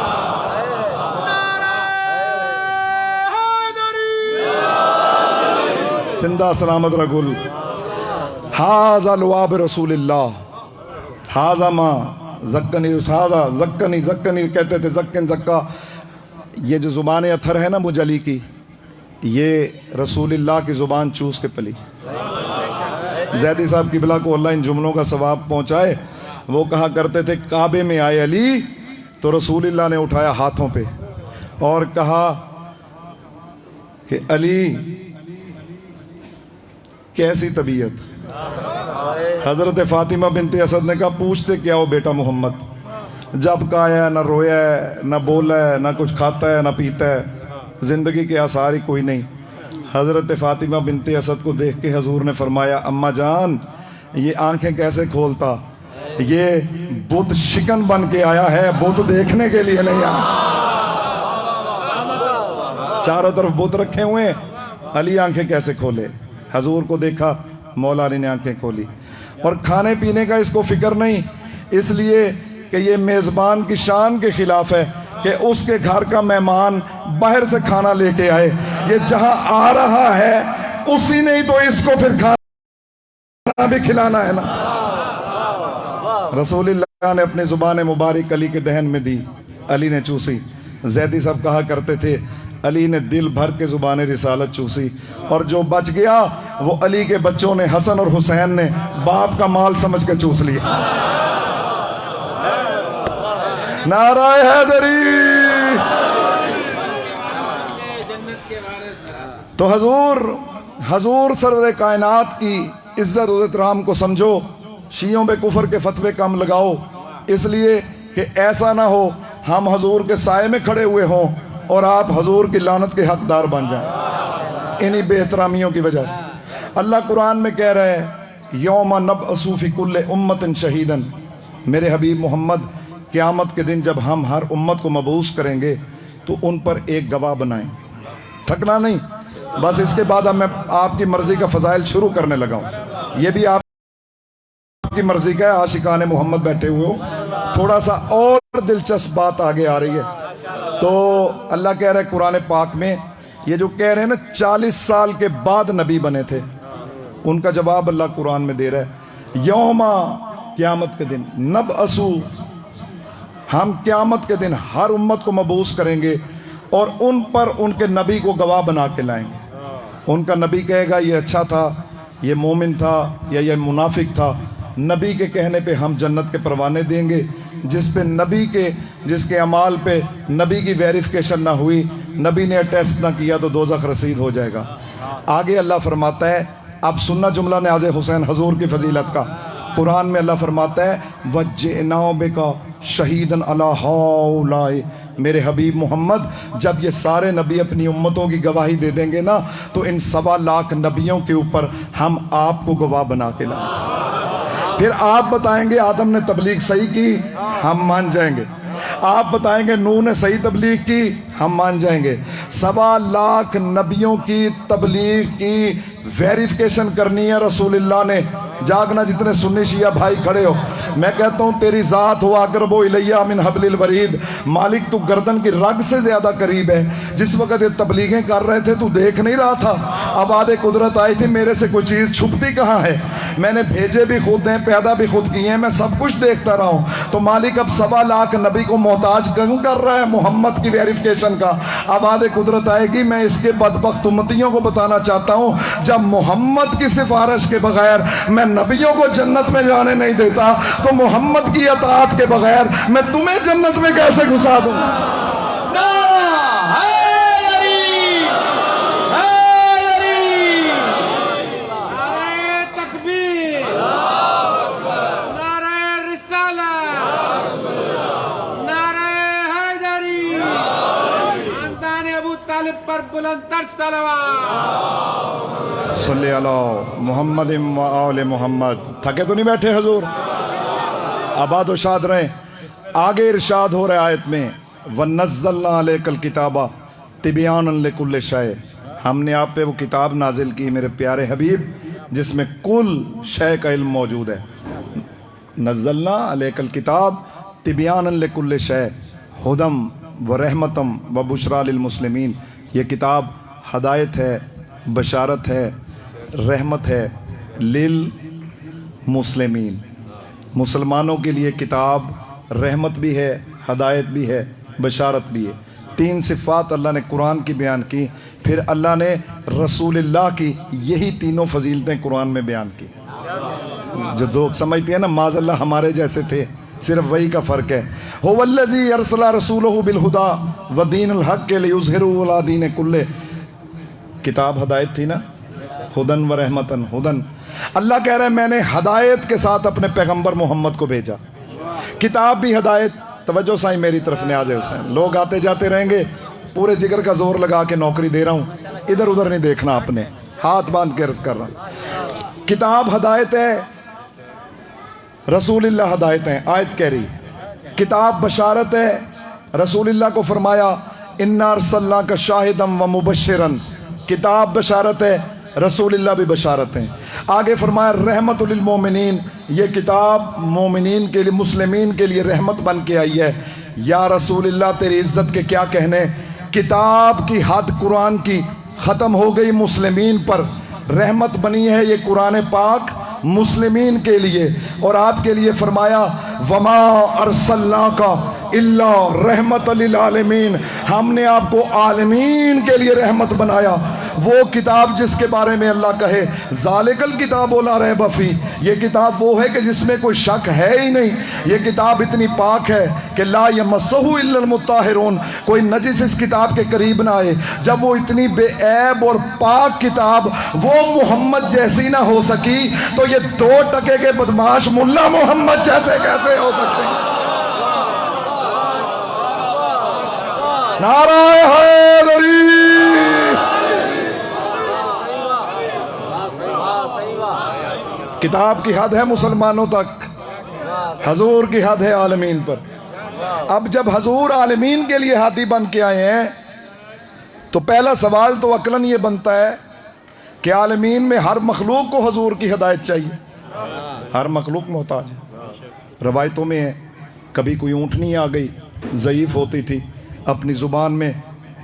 زندہ سلامت رگل، ھذا لعاب رسول اللہ، ھذا ما زکنی، ھذا زکنی، زکنی کہتے تھے، زکن زکا۔ یہ جو زبان اتھر ہے نا مجھ علی کی، یہ رسول اللہ کی زبان چوس کے پلی۔ زیدی صاحب قبلہ کو اللہ ان جملوں کا ثواب پہنچائے، وہ کہا کرتے تھے کعبے میں آئے علی تو رسول اللہ نے اٹھایا ہاتھوں پہ اور کہا کہ علی کیسی طبیعت؟ حضرت فاطمہ بنت اسد نے کہا پوچھتے کیا ہو بیٹا محمد؟ جب کا آیا نہ رویا ہے، نہ بولا ہے، نہ کچھ کھاتا ہے، نہ پیتا ہے، زندگی کے آثار ہی کوئی نہیں۔ حضرت فاطمہ بنت اسد کو دیکھ کے حضور نے فرمایا اماں جان یہ آنکھیں کیسے کھولتا؟ یہ بت شکن بن کے آیا ہے، بت دیکھنے کے لیے نہیں آیا۔ چاروں طرف بت رکھے ہوئے، علی آنکھیں کیسے کھولے؟ حضور کو دیکھا، مولا علی نے آنکھیں کھولی۔ اور کھانے پینے کا اس کو فکر نہیں، اس لیے کہ یہ میزبان کی شان کے خلاف ہے کہ اس کے گھر کا مہمان باہر سے کھانا لے کے آئے۔ یہ جہاں آ رہا ہے اسی نے ہی تو اس کو پھر کھانا بھی کھلانا ہے نا۔ رسول اللہ نے اپنی زبان مبارک علی کے دہن میں دی، علی نے چوسی۔ زیدی صاحب کہا کرتے تھے علی نے دل بھر کے زبان رسالت چوسی، اور جو بچ گیا وہ علی کے بچوں نے، حسن اور حسین نے باپ کا مال سمجھ کے چوس لیا۔ نعرہ حیدری۔ تو حضور سرور کائنات کی عزت و احترام کو سمجھو، شیعوں پہ کفر کے فتوے کم لگاؤ، اس لیے کہ ایسا نہ ہو ہم حضور کے سائے میں کھڑے ہوئے ہوں اور آپ حضور کی لعنت کے حقدار بن جائیں انہی بے احترامیوں کی وجہ سے۔ اللہ قرآن میں کہہ رہے ہیں یوم نبعث فی کل امت شہیدا، میرے حبیب محمد قیامت کے دن جب ہم ہر امت کو مبعوث کریں گے تو ان پر ایک گواہ بنائیں۔ تھکنا نہیں، بس اس کے بعد اب میں آپ کی مرضی کا فضائل شروع کرنے لگا ہوں۔ یہ بھی آپ کی مرضی کا ہے، عاشقان محمد بیٹھے ہوئے ہو، تھوڑا سا اور دلچسپ بات آگے آ رہی ہے۔ تو اللہ کہہ رہے قرآن پاک میں، یہ جو کہہ رہے ہیں نا 40 سال کے بعد نبی بنے تھے، ان کا جواب اللہ قرآن میں دے رہا ہے یوم، قیامت کے دن، نبعثو، ہم قیامت کے دن ہر امت کو مبعوث کریں گے اور ان پر ان کے نبی کو گواہ بنا کے لائیں گے۔ ان کا نبی کہے گا یہ اچھا تھا، یہ مومن تھا، یا یہ منافق تھا۔ نبی کے کہنے پہ ہم جنت کے پروانے دیں گے، جس پہ نبی کے جس کے اعمال پہ نبی کی ویریفیکیشن نہ ہوئی، نبی نے ٹیسٹ نہ کیا تو دوزخ رسید ہو جائے گا۔ آگے اللہ فرماتا ہے، اب سننا جملہ نیاز حسین حضور کی فضیلت کا، قرآن میں اللہ فرماتا ہے وَجِئْنَا بِكَ شَهِيدًا عَلَىٰ هَٰؤُلَاءِ، میرے حبیب محمد جب یہ سارے نبی اپنی امتوں کی گواہی دے دیں گے نا تو ان 1.25 لاکھ نبیوں کے اوپر ہم آپ کو گواہ بنا کے لائیں۔ پھر آپ بتائیں گے آدم نے تبلیغ صحیح کی، ہم مان جائیں گے۔ آپ بتائیں گے نوح نے صحیح تبلیغ کی، ہم مان جائیں گے۔ 1.25 لاکھ نبیوں کی تبلیغ کی ویریفیکیشن کرنی ہے رسول اللہ نے۔ جاگنا جتنے سنی شیعہ بھائی کھڑے ہو، میں کہتا ہوں تیری ذات ہو اقرب الیہ من حبل الورید، مالک تو گردن کی رگ سے زیادہ قریب ہے۔ جس وقت یہ تبلیغیں کر رہے تھے تو دیکھ نہیں رہا تھا؟ آباد قدرت آئی تھی، میرے سے کوئی چیز چھپتی کہاں ہے؟ میں نے بھیجے بھی خود ہیں، پیدا بھی خود کیے ہیں، میں سب کچھ دیکھتا رہا ہوں۔ تو مالک اب 1.25 لاکھ نبی کو محتاج کیوں کر رہا ہے محمد کی ویریفیکیشن کا؟ آباد قدرت آئے گی، میں اس کے بدبخت امتیوں کو بتانا چاہتا ہوں جب محمد کی سفارش کے بغیر میں نبیوں کو جنت میں جانے نہیں دیتا تو محمد کی اطاعت کے بغیر میں تمہیں جنت میں کیسے گھسا دوں؟ صلی اللہ محمد و آل محمد۔ تھکے تو نہیں بیٹھے حضور؟ آباد و شاد رہیں۔ آگے ارشاد ہو رہے آیت میں وَنَزَّلْنَا عَلَيْكَ الْكِتَابَ تِبْيَانًا لِكُلِّ شَيْءٍ، ہم نے آپ پہ وہ کتاب نازل کی میرے پیارے حبیب جس میں کل شے کا علم موجود ہے۔ نزلنا علیک الکتاب تبیانا لکل شے ہدم و رحمتم و بشرا للمسلمین، یہ کتاب ہدایت ہے، بشارت ہے، رحمت ہے للمسلمین، مسلمانوں کے لیے کتاب رحمت بھی ہے، ہدایت بھی ہے، بشارت بھی ہے۔ 3 صفات اللہ نے قرآن کی بیان کی، پھر اللہ نے رسول اللہ کی یہی تینوں فضیلتیں قرآن میں بیان کی۔ جو لوگ سمجھتے ہیں نا معاذ اللہ ہمارے جیسے تھے، صرف وہی کا فرق ہے۔ هو الذی ارسل رسولہ بالہدی ودین الحق لیظہرہ علی دین کلہ، کتاب ہدایت تھی نا، ہدن و رحمتن، ہدن، اللہ کہہ رہے ہیں میں نے ہدایت کے ساتھ اپنے پیغمبر محمد کو بھیجا، کتاب بھی ہدایت۔ توجہ سائیں میری طرف نیاز حسین، لوگ آتے جاتے رہیں گے، پورے جگر کا زور لگا کے نوکری دے رہا ہوں، ادھر ادھر نہیں دیکھنا، آپ نے ہاتھ باندھ کے عرض کر رہا ہوں۔ کتاب ہدایت ہے، رسول اللہ ہدایت ہیں، آیت کہہ رہی۔ کتاب بشارت ہے، رسول اللہ کو فرمایا انا ارسلناک شاہدا و مبشرا، کتاب بشارت ہے، رسول اللہ بھی بشارت ہیں۔ آگے فرمایا رحمت للمومنین، یہ کتاب مومنین کے لیے، مسلمین کے لیے رحمت بن کے آئی ہے۔ یا رسول اللہ تیری عزت کے کیا کہنے، کتاب کی حد قرآن کی ختم ہو گئی، مسلمین پر رحمت بنی ہے یہ قرآن پاک مسلمین کے لیے، اور آپ کے لیے فرمایا وما ارسلناک الا رحمت للعالمین، ہم نے آپ کو عالمین کے لیے رحمت بنایا۔ وہ کتاب جس کے بارے میں اللہ کہے ذالک الکتاب لا ریب فیہ، یہ کتاب وہ ہے کہ جس میں کوئی شک ہے ہی نہیں، یہ کتاب اتنی پاک ہے کہ لا یمسہ الا المطہرون، کوئی نجس اس کتاب کے قریب نہ آئے۔ جب وہ اتنی بے عیب اور پاک کتاب وہ محمد جیسی نہ ہو سکی تو یہ 2 ٹکے کے بدماش ملا محمد جیسے کیسے ہو سکتے ہیں؟ نعرہ حیدری، کتاب کی حد ہے مسلمانوں تک، حضور کی حد ہے عالمین پر۔ اب جب حضور عالمین کے لیے ہادی بن کے آئے ہیں تو پہلا سوال تو عقلاً یہ بنتا ہے کہ عالمین میں ہر مخلوق کو حضور کی ہدایت چاہیے، ہر مخلوق محتاج ہے۔ روایتوں میں ہے کبھی کوئی اونٹنی آ گئی، ضعیف ہوتی تھی، اپنی زبان میں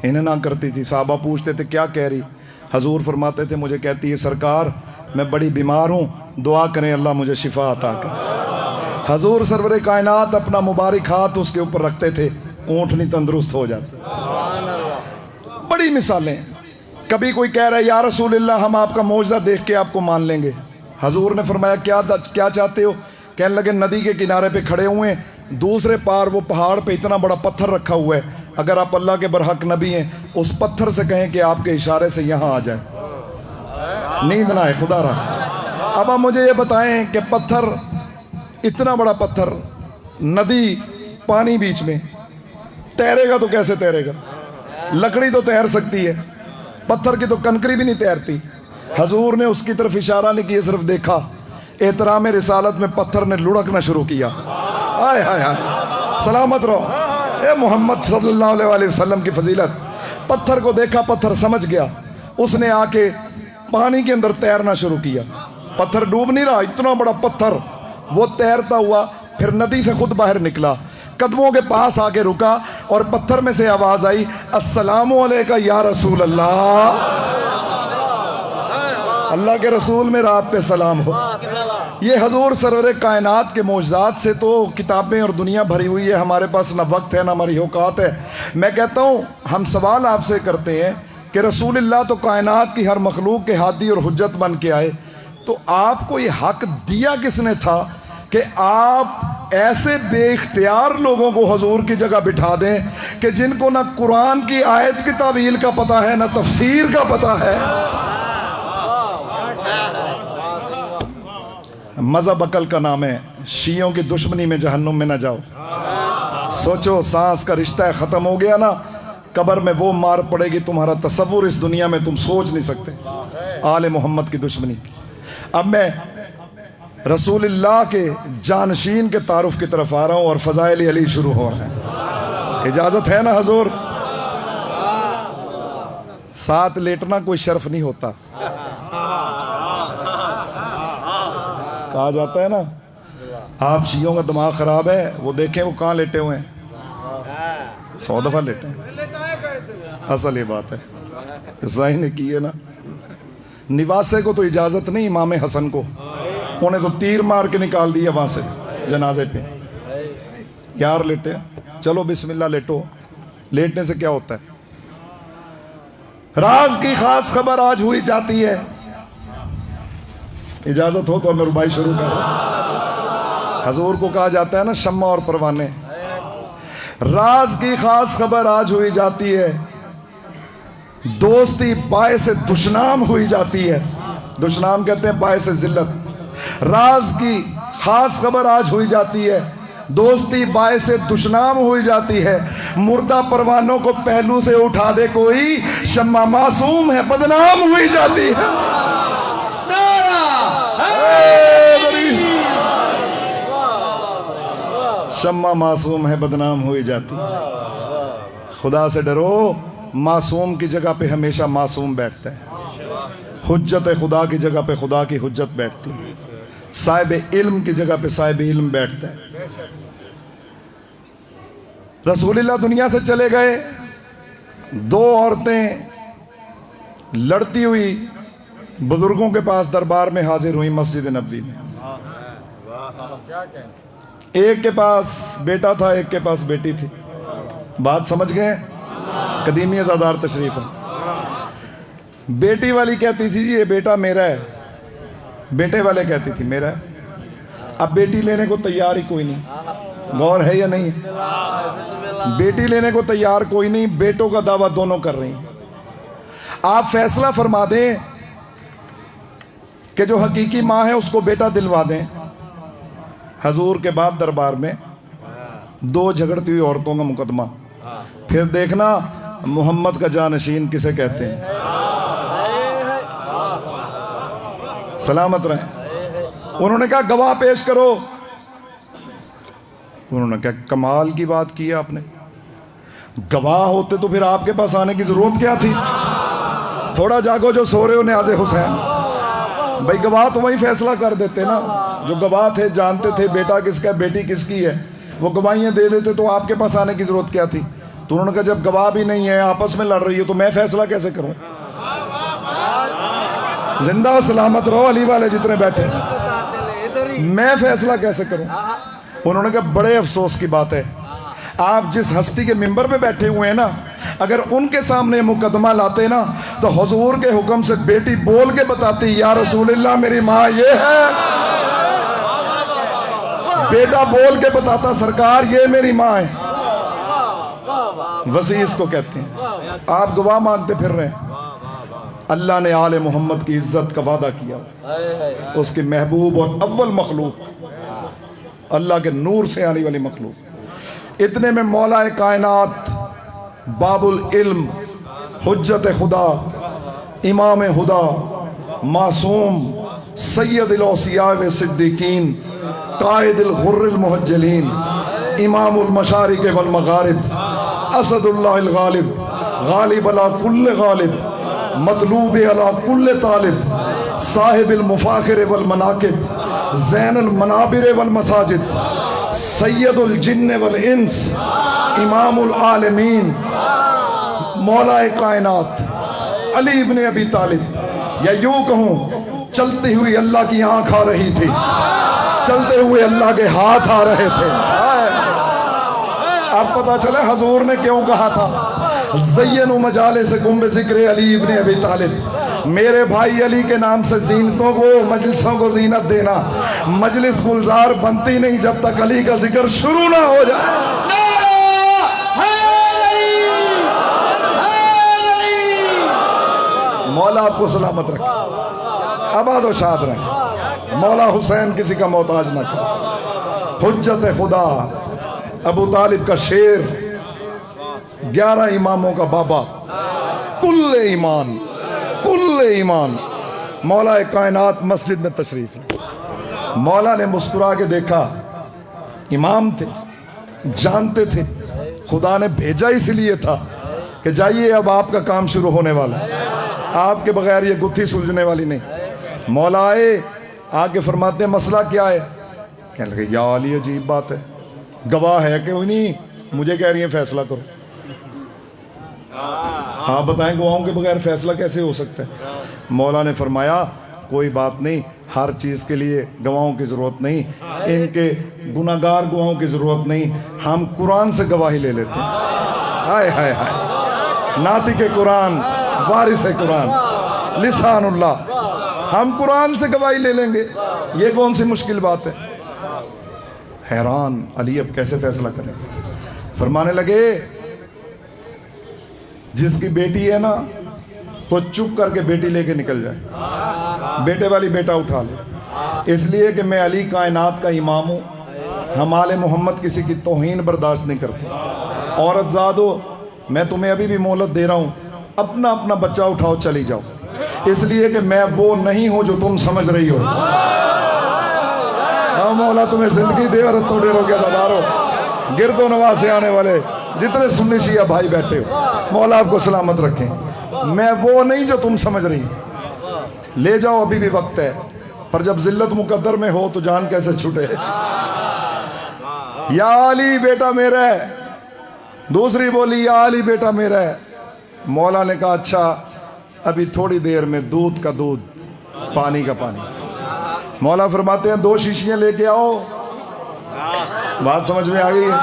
ہننا کرتی تھی، صحابہ پوچھتے تھے کیا کہہ رہی، حضور فرماتے تھے مجھے کہتی ہے سرکار میں بڑی بیمار ہوں، دعا کریں اللہ مجھے شفا عطا کر۔ حضور سرور کائنات اپنا مبارک ہاتھ اس کے اوپر رکھتے تھے، اونٹنی تندرست ہو جاتی۔ بڑی مثالیں۔ کبھی کوئی کہہ رہا ہے یا رسول اللہ ہم آپ کا معجزہ دیکھ کے آپ کو مان لیں گے، حضور نے فرمایا کیا چاہتے ہو؟ کہنے لگے ندی کے کنارے پہ کھڑے ہوئے دوسرے پار وہ پہاڑ پہ اتنا بڑا پتھر رکھا ہوا ہے، اگر آپ اللہ کے برحق نبی ہیں اس پتھر سے کہیں کہ آپ کے اشارے سے یہاں آ جائے، نیند نہ آئے خدا رہا۔ اب آپ مجھے یہ بتائیں کہ پتھر، اتنا بڑا پتھر، ندی، پانی بیچ میں، تیرے گا تو کیسے تیرے گا؟ لکڑی تو تیر سکتی ہے، پتھر کی تو کنکری بھی نہیں تیرتی۔ حضور نے اس کی طرف اشارہ نہیں کیا، صرف دیکھا، احترام رسالت میں پتھر نے لڑکنا شروع کیا۔ آئے ہائے ہائے، سلامت رہو اے محمد صلی اللہ علیہ وسلم کی فضیلت۔ پتھر کو دیکھا، پتھر سمجھ گیا، اس نے آ کے پانی کے اندر تیرنا شروع کیا۔ پتھر ڈوب نہیں رہا، اتنا بڑا پتھر، وہ تیرتا ہوا پھر ندی سے خود باہر نکلا، قدموں کے پاس آ کے رکا اور پتھر میں سے آواز آئی، السلام علیکہ یا رسول اللہ، اللہ کے رسول میں رات پہ سلام ہو۔ یہ حضور سرور کائنات کے معجزات سے تو کتابیں اور دنیا بھری ہوئی ہے، ہمارے پاس نہ وقت ہے نہ ہماری اوقات ہے۔ میں کہتا ہوں ہم سوال آپ سے کرتے ہیں کہ رسول اللہ تو کائنات کی ہر مخلوق کے ہادی اور حجت بن کے آئے، تو آپ کو یہ حق دیا کس نے تھا کہ آپ ایسے بے اختیار لوگوں کو حضور کی جگہ بٹھا دیں کہ جن کو نہ قرآن کی آیت کی تعویل کا پتہ ہے نہ تفسیر کا پتہ ہے؟ مذہب عقل کا نام ہے، شیعوں کی دشمنی میں جہنم میں نہ جاؤ۔ سوچو، سانس کا رشتہ ختم ہو گیا نا، قبر میں وہ مار پڑے گی تمہارا تصور اس دنیا میں تم سوچ نہیں سکتے۔ آل محمد کی دشمنی۔ اب میں رسول اللہ کے جانشین کے تعارف کی طرف آ رہا ہوں اور فضائل علی شروع ہو رہا ہے۔ اجازت ہے نا حضور؟ ساتھ لیٹنا کوئی شرف نہیں ہوتا، کہا جاتا ہے نا، آپ شیعوں کا دماغ خراب ہے، وہ دیکھیں وہ کہاں لیٹے ہوئے ہیں، 100 دفعہ لیٹے ہیں۔ اصل یہ بات ہے، عیسائی نے کی ہے نا، نواسے کو تو اجازت نہیں، امام حسن کو، انہیں تو تیر مار کے نکال دیا وہاں سے جنازے پہ۔ یار لیٹے، چلو بسم اللہ لیٹو، لیٹنے سے کیا ہوتا ہے؟ راز کی خاص خبر آج ہوئی جاتی ہے، اجازت ہو تو میں ربائی شروع کر رہا ہوں۔ حضور کو کہا جاتا ہے نا شمع اور پروانے۔ راز کی خاص خبر آج ہوئی جاتی ہے، دوستی باعث دشنام ہوئی جاتی ہے، دشنام کہتے ہیں باعث ذلت۔ راز کی خاص خبر آج ہوئی جاتی ہے، دوستی باعث دشنام ہوئی جاتی ہے، مردہ پروانوں کو پہلو سے اٹھا دے کوئی، شمع معصوم ہے بدنام ہوئی جاتی ہے۔ شمع معصوم ہے بدنام ہوئی جاتی ہے۔ خدا سے ڈرو، معصوم کی جگہ پہ ہمیشہ معصوم بیٹھتا ہے، حجت خدا کی جگہ پہ خدا کی حجت بیٹھتی ہے، صاحب علم کی جگہ پہ صاحب علم بیٹھتا ہے۔ رسول اللہ دنیا سے چلے گئے، 2 عورتیں لڑتی ہوئی بزرگوں کے پاس دربار میں حاضر ہوئی مسجد نبوی میں۔ ایک کے پاس بیٹا تھا، ایک کے پاس بیٹی تھی۔ بات سمجھ گئے؟ قدیمی ازادار تشریف ہے۔ بیٹی والی کہتی تھی جی یہ بیٹا میرا ہے، بیٹے والے کہتی تھی میرا ہے۔ اب بیٹی لینے کو تیار ہی کوئی نہیں، غور ہے یا نہیں؟ بیٹی لینے کو تیار کوئی نہیں، بیٹوں کا دعویٰ دونوں کر رہی ہیں۔ آپ فیصلہ فرما دیں کہ جو حقیقی ماں ہے اس کو بیٹا دلوا دیں۔ حضور کے بعد دربار میں 2 جھگڑتی ہوئی عورتوں کا مقدمہ، پھر دیکھنا محمد کا جانشین کسے کہتے ہیں۔ سلامت رہیں۔ انہوں نے کہا گواہ پیش کرو، انہوں نے کہا کمال کی بات کی آپ نے، گواہ ہوتے تو پھر آپ کے پاس آنے کی ضرورت کیا تھی؟ تھوڑا جاگو جو سو رہے ہو نیاز حسین، بھائی گواہ تو وہی فیصلہ کر دیتے نا، جو گواہ تھے جانتے تھے بیٹا کس کا بیٹی کس کی ہے، وہ گواہیاں دے دیتے تو آپ کے پاس آنے کی ضرورت کیا تھی؟ تو انہوں نے کہا جب گواہ بھی نہیں ہے، آپس میں لڑ رہی ہے، تو میں فیصلہ کیسے کروں؟ زندہ و سلامت رہو علی والے جتنے بیٹھے، میں فیصلہ کیسے کروں؟ انہوں نے کہا بڑے افسوس کی بات ہے، آپ جس ہستی کے ممبر پہ بیٹھے ہوئے ہیں نا، اگر ان کے سامنے مقدمہ لاتے نا تو حضور کے حکم سے بیٹی بول کے بتاتی یا رسول اللہ میری ماں یہ ہے، بیٹا بول کے بتاتا سرکار یہ میری ماں ہے. وسیع اس کو کہتے ہیں. آپ گواہ مانگتے پھر رہے ہیں. اللہ نے آل محمد کی عزت کا وعدہ کیا, اس کے محبوب اور اول مخلوق, اللہ کے نور سے آنے والی مخلوق. اتنے میں مولا کائنات, باب العلم, حجت خدا, امام خدا, معصوم, سید الاوصیاء و صدیقین, قائد الغر المحجلین, امام المشارق والمغارب, اسد اللہ الغالب, غالب علی کل غالب, مطلوب علی کل طالب, صاحب المفاخر والمناقب, زین المنابر والمساجد, سید الجن والانس, امام العالمین, مولا کائنات علی ابن ابی طالب. یا یوں کہوں چلتی ہوئی اللہ کی آنکھ آ رہی تھی, چلتے ہوئے اللہ کے ہاتھ آ رہے تھے. اب پتہ چلے حضور نے کیوں کہا تھا زینوا مجالسکم بذکر علی ابن ابی طالب. میرے بھائی علی کے نام سے زینتوں کو, مجلسوں کو زینت دینا. مجلس گلزار بنتی نہیں جب تک علی کا ذکر شروع نہ ہو جائے. مولا آپ کو سلامت رکھے, آباد و شاد رہے. مولا حسین کسی کا محتاج نہ کرے. حجت خدا, ابو طالب کا شیر, 11 اماموں کا بابا, کل ایمان, کل ایمان. مولا کائنات مسجد میں تشریف لے. مولا نے مسکرا کے دیکھا, امام تھے, جانتے تھے خدا نے بھیجا اس لیے تھا کہ جائیے اب آپ کا کام شروع ہونے والا ہے, آپ کے بغیر یہ گتھی سلجھنے والی نہیں. مولا آئے, آگے فرماتے ہیں مسئلہ کیا ہے؟ کہنے لگے یا علی عجیب بات ہے, گواہ ہے کہ نہیں, مجھے کہہ رہی ہیں فیصلہ کرو. آپ بتائیں گواہوں کے بغیر فیصلہ کیسے ہو سکتا ہے؟ مولا نے فرمایا کوئی بات نہیں, ہر چیز کے لیے گواہوں کی ضرورت نہیں, ان کے گناہگار گواہوں کی ضرورت نہیں, ہم قرآن سے گواہی لے لیتے ہیں. ہائے ہائے ہائے, ناطق قرآن, وارث قرآن, لسان اللہ, ہم قرآن سے گواہی لے لیں گے. یہ کون سی مشکل بات ہے؟ حیران علی اب کیسے فیصلہ کریں. فرمانے لگے جس کی بیٹی ہے نا وہ چپ کر کے بیٹی لے کے نکل جائے, بیٹے والی بیٹا اٹھا لے, اس لیے کہ میں علی کائنات کا امام ہوں. ہم آل محمد کسی کی توہین برداشت نہیں کرتے. عورت زادو, میں تمہیں ابھی بھی مہلت دے رہا ہوں, اپنا اپنا بچہ اٹھاؤ چلی جاؤ, اس لیے کہ میں وہ نہیں ہوں جو تم سمجھ رہی ہو. مولا تمہیں زندگی دے اور توڑے رو گیا دارو, گرد و نواز سے آنے والے جتنے سنی شیعہ بھائی بیٹھے ہو, مولا آپ کو سلامت رکھیں. میں وہ نہیں جو تم سمجھ رہی ہو, لے جاؤ ابھی بھی وقت ہے. پر جب ذلت مقدر میں ہو تو جان کیسے چھوٹے. یا علی بیٹا میرا ہے, دوسری بولی یا علی بیٹا میرا ہے. مولا نے کہا اچھا ابھی تھوڑی دیر میں دودھ کا دودھ, پانی کا پانی. مولا فرماتے ہیں 2 شیشیاں لے کے آؤ. بات سمجھ میں آ گئی ہے؟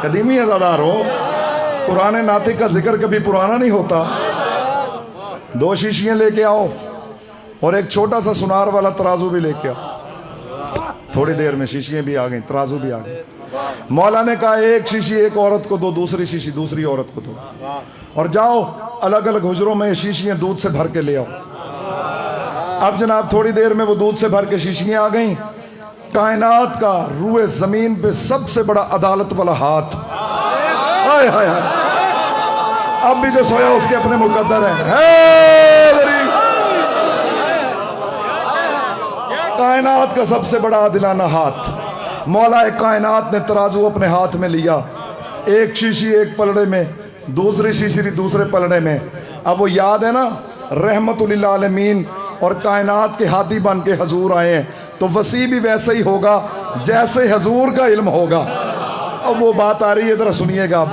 قدیمی ازادار ہو, پرانے ناطق کا ذکر کبھی پرانا نہیں ہوتا. 2 شیشیاں لے کے آؤ اور ایک چھوٹا سا سنار والا ترازو بھی لے کے آؤ. تھوڑی دیر میں شیشیاں بھی آ گئیں, ترازو بھی آ گئے. مولا نے کہا ایک شیشی ایک عورت کو دو, دوسری شیشی دوسری عورت کو دو, اور جاؤ الگ الگ حجروں میں شیشیاں دودھ سے بھر کے لے آؤ. اب جناب تھوڑی دیر میں وہ دودھ سے بھر کے شیشیاں آ گئیں. کائنات کا روئے زمین پہ سب سے بڑا عدالت والا ہاتھ, ہائے ہائے ہائے, اب بھی جو سویا اس کے اپنے مقدر ہیں. کائنات کا سب سے بڑا عادلانہ ہاتھ. مولا کائنات نے ترازو اپنے ہاتھ میں لیا, ایک شیشی ایک پلڑے میں, دوسری شیشی دوسرے پلڑے میں. اب وہ یاد ہے نا رحمت للعالمین اور کائنات کے ہادی بن کے حضور آئے ہیں, تو وسیع بھی ویسے ہی ہوگا جیسے حضور کا علم ہوگا. اب وہ بات آ رہی ہے, ذرا سنیے گا.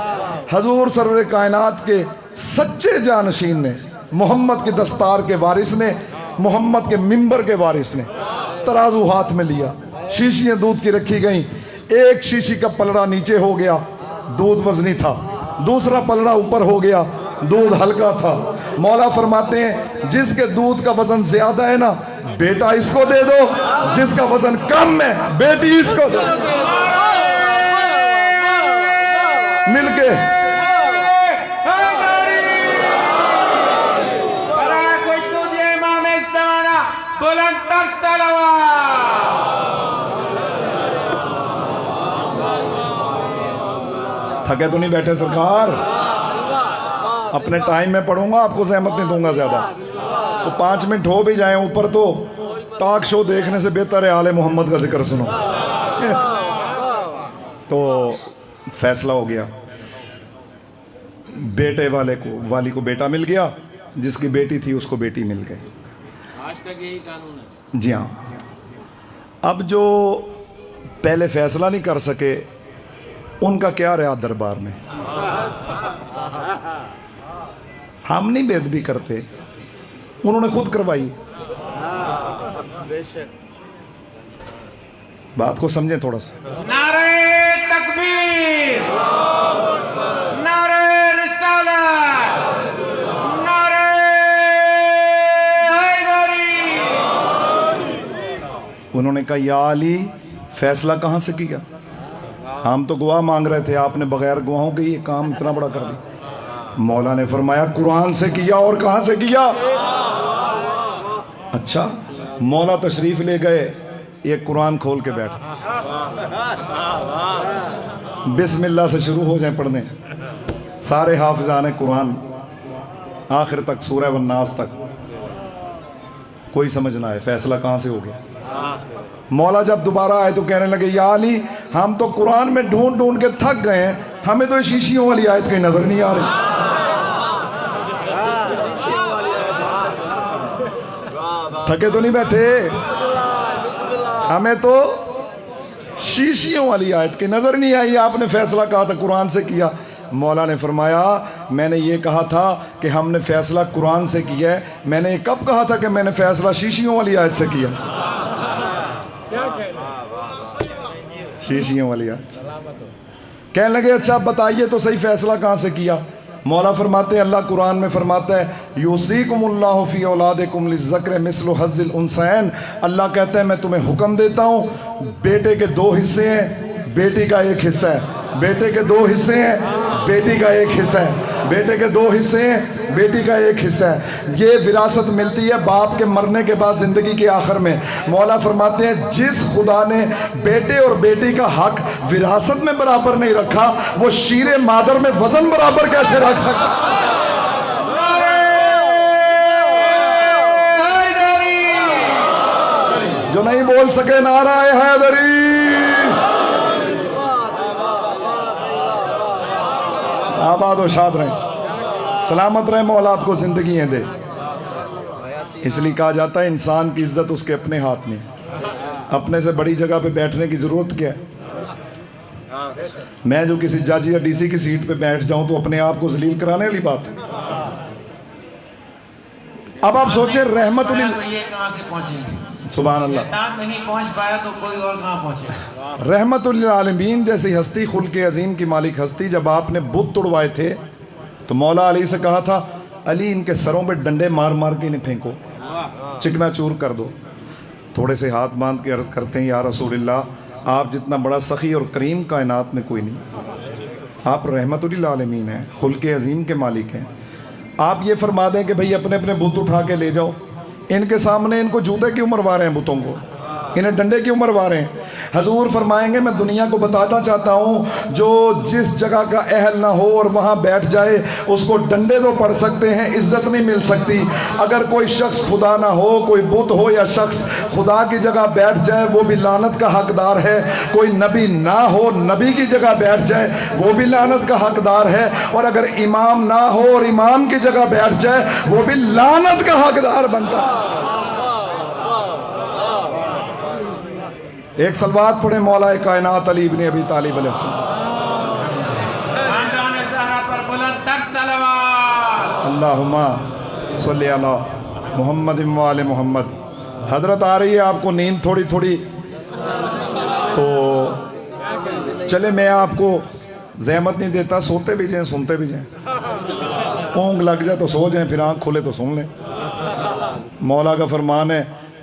حضور سرور کائنات کے سچے جانشین نے, محمد کی دستار کے وارث نے, محمد کے منبر کے وارث نے ترازو ہاتھ میں لیا. شیشیاں دودھ کی رکھی گئیں. ایک شیشی کا پلڑا نیچے ہو گیا, دودھ وزنی تھا. دوسرا پلڑا اوپر ہو گیا, دودھ ہلکا تھا. مولا فرماتے ہیں جس کے دودھ کا وزن زیادہ ہے نا بیٹا اس کو دے دو، جس کا وزن کم ہے بیٹی اس کو دے دو، مل کے تھکے تو نہیں بیٹھے سرکار؟ اپنے ٹائم میں پڑھوں گا، آپ کو زحمت نہیں دوں گا زیادہ، تو 5 منٹ ہو بھی جائیں اوپر تو ٹاک شو دیکھنے سے بہتر ہے آل محمد کا ذکر سنو۔ تو فیصلہ ہو گیا، بیٹے والی کو بیٹا مل گیا، جس کی بیٹی تھی اس کو بیٹی مل گئی۔ آج تک یہی قانون ہے۔ جی ہاں۔ اب جو پہلے فیصلہ نہیں کر سکے ان کا کیا رہا دربار میں؟ ہم نہیں بے ادبی کرتے، انہوں نے خود کروائی۔ بات کو سمجھیں تھوڑا سا۔ نعرہ تکبیر، نعرہ رسالت، نعرہ حیدری۔ انہوں نے کہا یا علی فیصلہ کہاں سے کیا؟ ہم تو گواہ مانگ رہے تھے، آپ نے بغیر گواہوں کے یہ کام اتنا بڑا کر دیا۔ مولا نے فرمایا قرآن سے کیا، اور کہاں سے کیا؟ اچھا، مولا تشریف لے گئے، ایک قرآن کھول کے بیٹھ، بسم اللہ سے شروع ہو جائیں پڑھنے۔ سارے حافظان قرآن آخر تک سورہ والناس تک، کوئی سمجھ نہ آئے فیصلہ کہاں سے ہو گیا۔ مولا جب دوبارہ آئے تو کہنے لگے یا علی ہم تو قرآن میں ڈھونڈ ڈھونڈ کے تھک گئے ہیں، ہمیں تو شیشیوں والی آیت کہیں نظر نہیں آ رہی۔ تھکے تو نہیں بیٹھے؟ ہمیں تو شیشیوں والی آیت کی نظر نہیں آئی، آپ نے فیصلہ کہا تھا قرآن سے کیا۔ مولا نے فرمایا میں نے یہ کہا تھا کہ ہم نے فیصلہ قرآن سے کیا ہے، میں نے کب کہا تھا کہ میں نے فیصلہ شیشیوں والی آیت سے کیا؟ شیشیوں والی آیت۔ کہنے لگے اچھا بتائیے تو صحیح فیصلہ کہاں سے کیا؟ مولا فرماتے ہیں اللہ قرآن میں فرماتا ہے یوصیکم اللہ فی اولادکم للذکر مثل حظ الانثیین، اللہ کہتا ہے میں تمہیں حکم دیتا ہوں، بیٹے کے 2 حصے ہیں، بیٹی کا 1 حصہ ہے، بیٹے کے 2 حصے ہیں، بیٹی کا 1 حصہ ہے، بیٹے کے 2 حصے ہیں، بیٹی کا 1 حصہ ہے۔ یہ وراثت ملتی ہے باپ کے مرنے کے بعد زندگی کے آخر میں۔ مولا فرماتے ہیں جس خدا نے بیٹے اور بیٹی کا حق وراثت میں برابر نہیں رکھا، وہ شیر مادر میں وزن برابر کیسے رکھ سکتا؟ جو نہیں بول سکے نعرہ حیدری۔ آباد و شاد رہیں، سلامت رہیں، مولا آپ کو زندگیاں دے۔ اس لیے کہا جاتا ہے انسان کی عزت اس کے اپنے ہاتھ میں ہے۔ اپنے سے بڑی جگہ پہ بیٹھنے کی ضرورت کیا ہے؟ میں جو کسی جج یا ڈی سی کی سیٹ پہ بیٹھ جاؤں تو اپنے آپ کو ذلیل کرانے والی بات ہے۔ اب آپ سوچیں رحمت یہ کہاں سے پہنچیں گے؟ سبحان اللہ، شیطان نہیں پہنچ پایا تو کوئی اور کہاں پہنچے؟ رحمت للعالمین جیسی ہستی، خلق عظیم کی مالک ہستی، جب آپ نے بت توڑوائے تھے تو مولا علی سے کہا تھا علی ان کے سروں پہ ڈنڈے مار مار کے انہیں پھینکو، چکنا چور کر دو۔ تھوڑے سے ہاتھ باندھ کے عرض کرتے ہیں یا رسول اللہ آپ جتنا بڑا سخی اور کریم کائنات میں کوئی نہیں، آپ رحمت للعالمین ہیں، خلق عظیم کے مالک ہیں۔ آپ یہ فرما دیں کہ بھئی اپنے اپنے بت اٹھا کے لے جاؤ، ان کے سامنے ان کو جوتے کیوں مروا رہے ہیں بتوں کو، انہیں ڈنڈے کیوں مروا رہے ہیں؟ حضور فرمائیں گے میں دنیا کو بتانا چاہتا ہوں جو جس جگہ کا اہل نہ ہو اور وہاں بیٹھ جائے اس کو ڈنڈے تو پڑ سکتے ہیں، عزت نہیں مل سکتی۔ اگر کوئی شخص خدا نہ ہو، کوئی بت ہو یا شخص خدا کی جگہ بیٹھ جائے وہ بھی لعنت کا حقدار ہے، کوئی نبی نہ ہو نبی کی جگہ بیٹھ جائے وہ بھی لعنت کا حقدار ہے، اور اگر امام نہ ہو اور امام کی جگہ بیٹھ جائے وہ بھی لعنت کا حقدار بنتا ہے۔ ایک صلوات پڑھیں مولا کائنات علی ابن ابی طالب علیہ السلام۔ خاندان زہرا پر بلند تر صلوات۔ اللہم صلی علی محمد و آل محمد۔ حضرت آ رہی ہے آپ کو نیند تھوڑی تھوڑی، تو چلے میں آپ کو زحمت نہیں دیتا، سوتے بھی جائیں سنتے بھی جائیں، اونگ لگ جائے تو سو جائیں، پھر آنکھ کھولے تو سن لیں۔ مولا کا فرمان ہے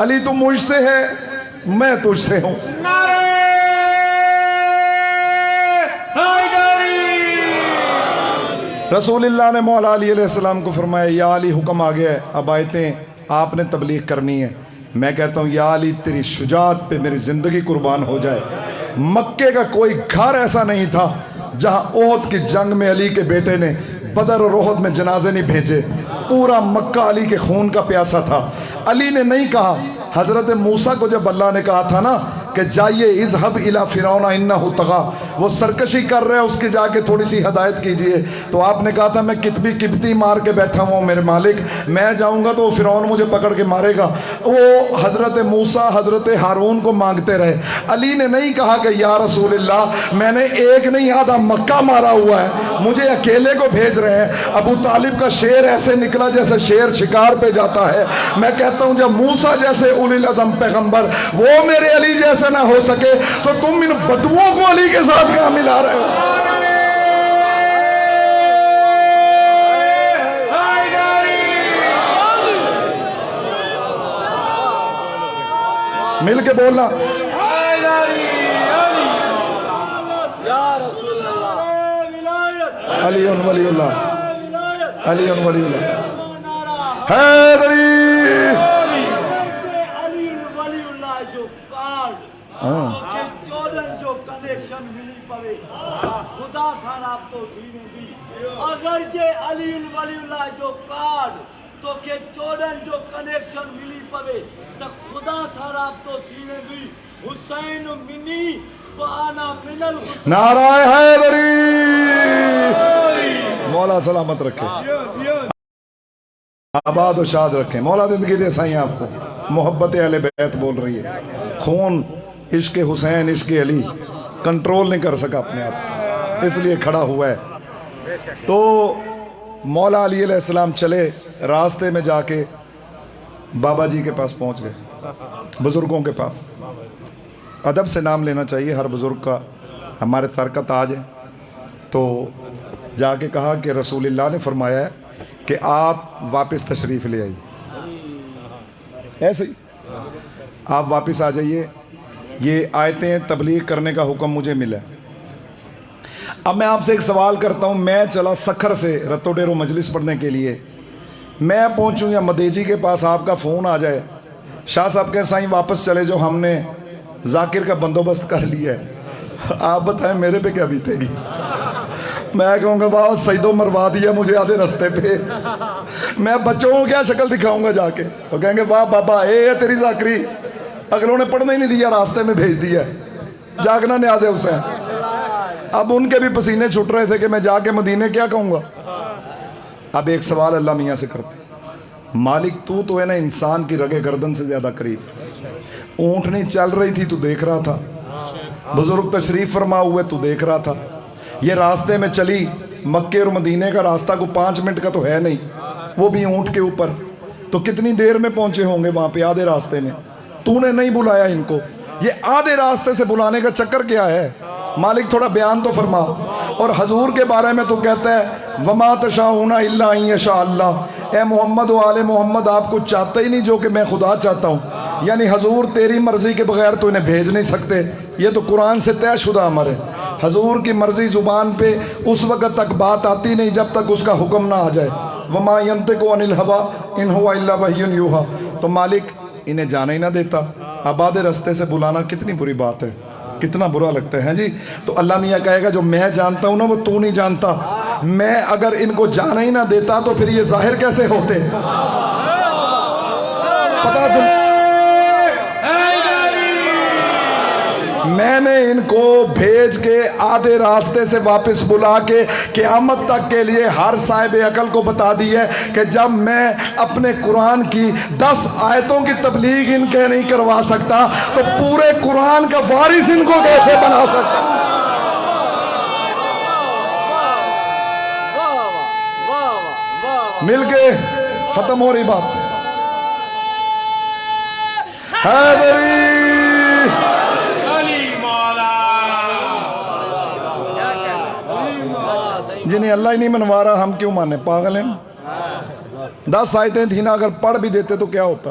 علی تو مجھ سے ہے، میں تجھ سے ہوں۔ نعرہ حیدری۔ رسول اللہ نے مولا علی علیہ السلام کو فرمایا یا علی حکم آ گیا ہے، اب آیتیں آپ نے تبلیغ کرنی ہے۔ میں کہتا ہوں یا علی تیری شجاعت پہ میری زندگی قربان ہو جائے۔ مکے کا کوئی گھر ایسا نہیں تھا جہاں احد کی جنگ میں علی کے بیٹے نے بدر اور احد میں جنازے نہیں بھیجے۔ پورا مکہ علی کے خون کا پیاسا تھا۔ علی نے نہیں کہا، حضرت موسیٰ کو جب اللہ نے کہا تھا نا کہ جائیے اذهب الى فرعون انه طغى، وہ سرکشی کر رہے ہیں، اس کی جا کے تھوڑی سی ہدایت کیجئے، تو آپ نے کہا تھا میں کتبی کبتی مار کے بیٹھا ہوں میرے مالک، میں جاؤں گا تو فرعون مجھے پکڑ کے مارے گا۔ وہ حضرت موسیٰ حضرت ہارون کو مانگتے رہے۔ علی نے نہیں کہا کہ یا رسول اللہ میں نے ایک نہیں آدھا مکہ مارا ہوا ہے، مجھے اکیلے کو بھیج رہے ہیں۔ ابو طالب کا شیر ایسے نکلا جیسے شیر شکار پہ جاتا ہے۔ میں کہتا ہوں جب موسیٰ جیسے اولی العزم پیغمبر وہ میرے علی جیسے نہ ہو سکے تو تم ان بدوؤں کو علی کے ساتھ کہاں ملا رہے ہو؟ مل کے بولنا علی ولی اللہ، علی ولی اللہ، حیدری۔ خدا سارا تو دین دی اگر جے علی ولی اللہ جو کارڈ تو کہ چودن جو کنیکشن ملی پوے تو خدا سارا تو دین دی حسین منی وانا من الحسین۔ نعرہ حیدری، مولا سلامت رکھے، آباد و شاد رکھیں، مولا زندگی دے سائیں آپ کو۔ محبت اہل بیت بول رہی ہے، خون عشق حسین عشق علی کنٹرول نہیں کر سکا اپنے آپ، اس لیے کھڑا ہوا ہے۔ تو مولا علی علیہ السلام چلے، راستے میں جا کے بابا جی کے پاس پہنچ گئے، بزرگوں کے پاس۔ ادب سے نام لینا چاہیے ہر بزرگ کا، ہمارے سر کا تاج ہے۔ تو جا کے کہا کہ رسول اللہ نے فرمایا ہے کہ آپ واپس تشریف لے آئیے، ایسے ہی آپ واپس آ جائیے، یہ آیتیں تبلیغ کرنے کا حکم مجھے ملا۔ اب میں آپ سے ایک سوال کرتا ہوں، میں چلا سکھر سے رتو ڈیرو مجلس پڑھنے کے لیے، میں پہنچوں یا مدیجی کے پاس آپ کا فون آ جائے، شاہ صاحب کے سائیں واپس چلے جو ہم نے ذاکر کا بندوبست کر لیا ہے، آپ بتائیں میرے پہ کیا بیتے گی؟ میں کہوں گا واہ سیدو مروا دیا مجھے آدھے رستے پہ، میں بچوں کو کیا شکل دکھاؤں گا جا کے؟ وہ کہیں گے واہ بابا اے تیری ذاکری، اگلوں نے پڑھنا ہی نہیں دیا، راستے میں بھیج دیا، جاگنا نیاز حسین۔ اب ان کے بھی پسینے چھٹ رہے تھے کہ میں جا کے مدینے کیا کہوں گا۔ اب ایک سوال اللہ میاں سے کرتے، مالک تو ہے نا انسان کی رگے گردن سے زیادہ قریب، اونٹنی چل رہی تھی تو دیکھ رہا تھا، بزرگ تشریف فرما ہوئے تو دیکھ رہا تھا، یہ راستے میں چلی، مکے اور مدینے کا راستہ کو 5 منٹ کا تو ہے نہیں، وہ بھی اونٹ کے اوپر، تو کتنی دیر میں پہنچے ہوں گے وہاں پہ آدھے راستے میں؟ تو نے نہیں بلایا ان کو، یہ آدھے راستے سے بلانے کا چکر کیا ہے؟ مالک تھوڑا بیان تو فرما۔ اور حضور کے بارے میں تو کہتا ہے وما تشاؤون الا ان یشاء اللہ، اے محمد و آل محمد آپ کو چاہتا ہی نہیں جو کہ میں خدا چاہتا ہوں، یعنی حضور تیری مرضی کے بغیر تو انہیں بھیج نہیں سکتے، یہ تو قرآن سے طے شدہ امر ہے۔ حضور کی مرضی زبان پہ اس وقت تک بات آتی نہیں جب تک اس کا حکم نہ آ جائے، وما ینطق عن الهوى ان هو الا وحی یوحی۔ تو مالک انہیں جانا ہی نہ دیتا، آباد رستے سے بلانا کتنی بری بات ہے، کتنا برا لگتا ہے جی۔ تو اللہ میاں کہے گا جو میں جانتا ہوں نا وہ تو نہیں جانتا، میں اگر ان کو جانا ہی نہ دیتا تو پھر یہ ظاہر کیسے ہوتے؟ پتا میں نے ان کو بھیج کے آدھے راستے سے واپس بلا کے قیامت تک کے لیے ہر صاحب عقل کو بتا دی ہے کہ جب میں اپنے قرآن کی 10 آیتوں کی تبلیغ ان کے نہیں کروا سکتا تو پورے قرآن کا وارث ان کو کیسے بنا سکتا؟ مل کے ختم ہو رہی بات۔ حیدری جنہیں اللہ ہی نہیں منوا رہا ہم کیوں مانے؟ پاگل ہیں۔ 10 آیتیں تھیں نا، اگر پڑھ بھی دیتے تو کیا ہوتا؟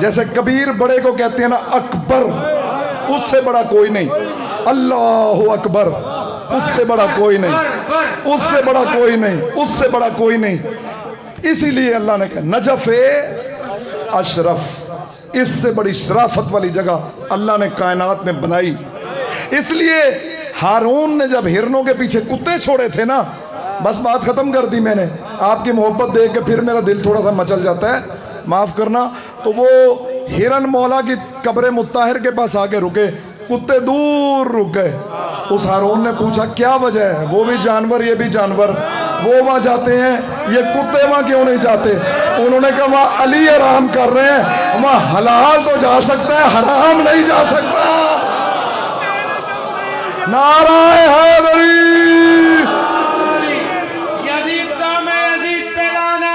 جیسے کبیر بڑے کو کہتے ہیں نا اکبر، اس سے بڑا کوئی نہیں، اللہ اکبر، اس سے بڑا کوئی نہیں، اس سے بڑا کوئی نہیں، اس سے بڑا کوئی نہیں۔ اسی لیے اللہ نے کہا نجف اشرف، اس سے بڑی شرافت والی جگہ اللہ نے کائنات میں بنائی۔ اس لیے ہارون نے جب ہرنوں کے پیچھے کتے چھوڑے تھے نا، بس بات ختم کر دی میں نے، آپ کی محبت دیکھ کے پھر میرا دل تھوڑا سا مچل جاتا ہے، معاف کرنا۔ تو وہ ہرن مولا کی قبر مطہر کے پاس آ کے رکے، کتے دور رک گئے۔ اس ہارون نے پوچھا کیا وجہ ہے؟ وہ بھی جانور یہ بھی جانور، وہ وہاں جاتے ہیں، یہ کتے وہاں کیوں نہیں جاتے؟ انہوں نے کہا وہاں علی آرام کر رہے ہیں، وہاں حلال تو جا سکتا ہے، حرام نہیں جا سکتا۔ نعرہ حیدری، یزید کا میں یزید پہ لانا،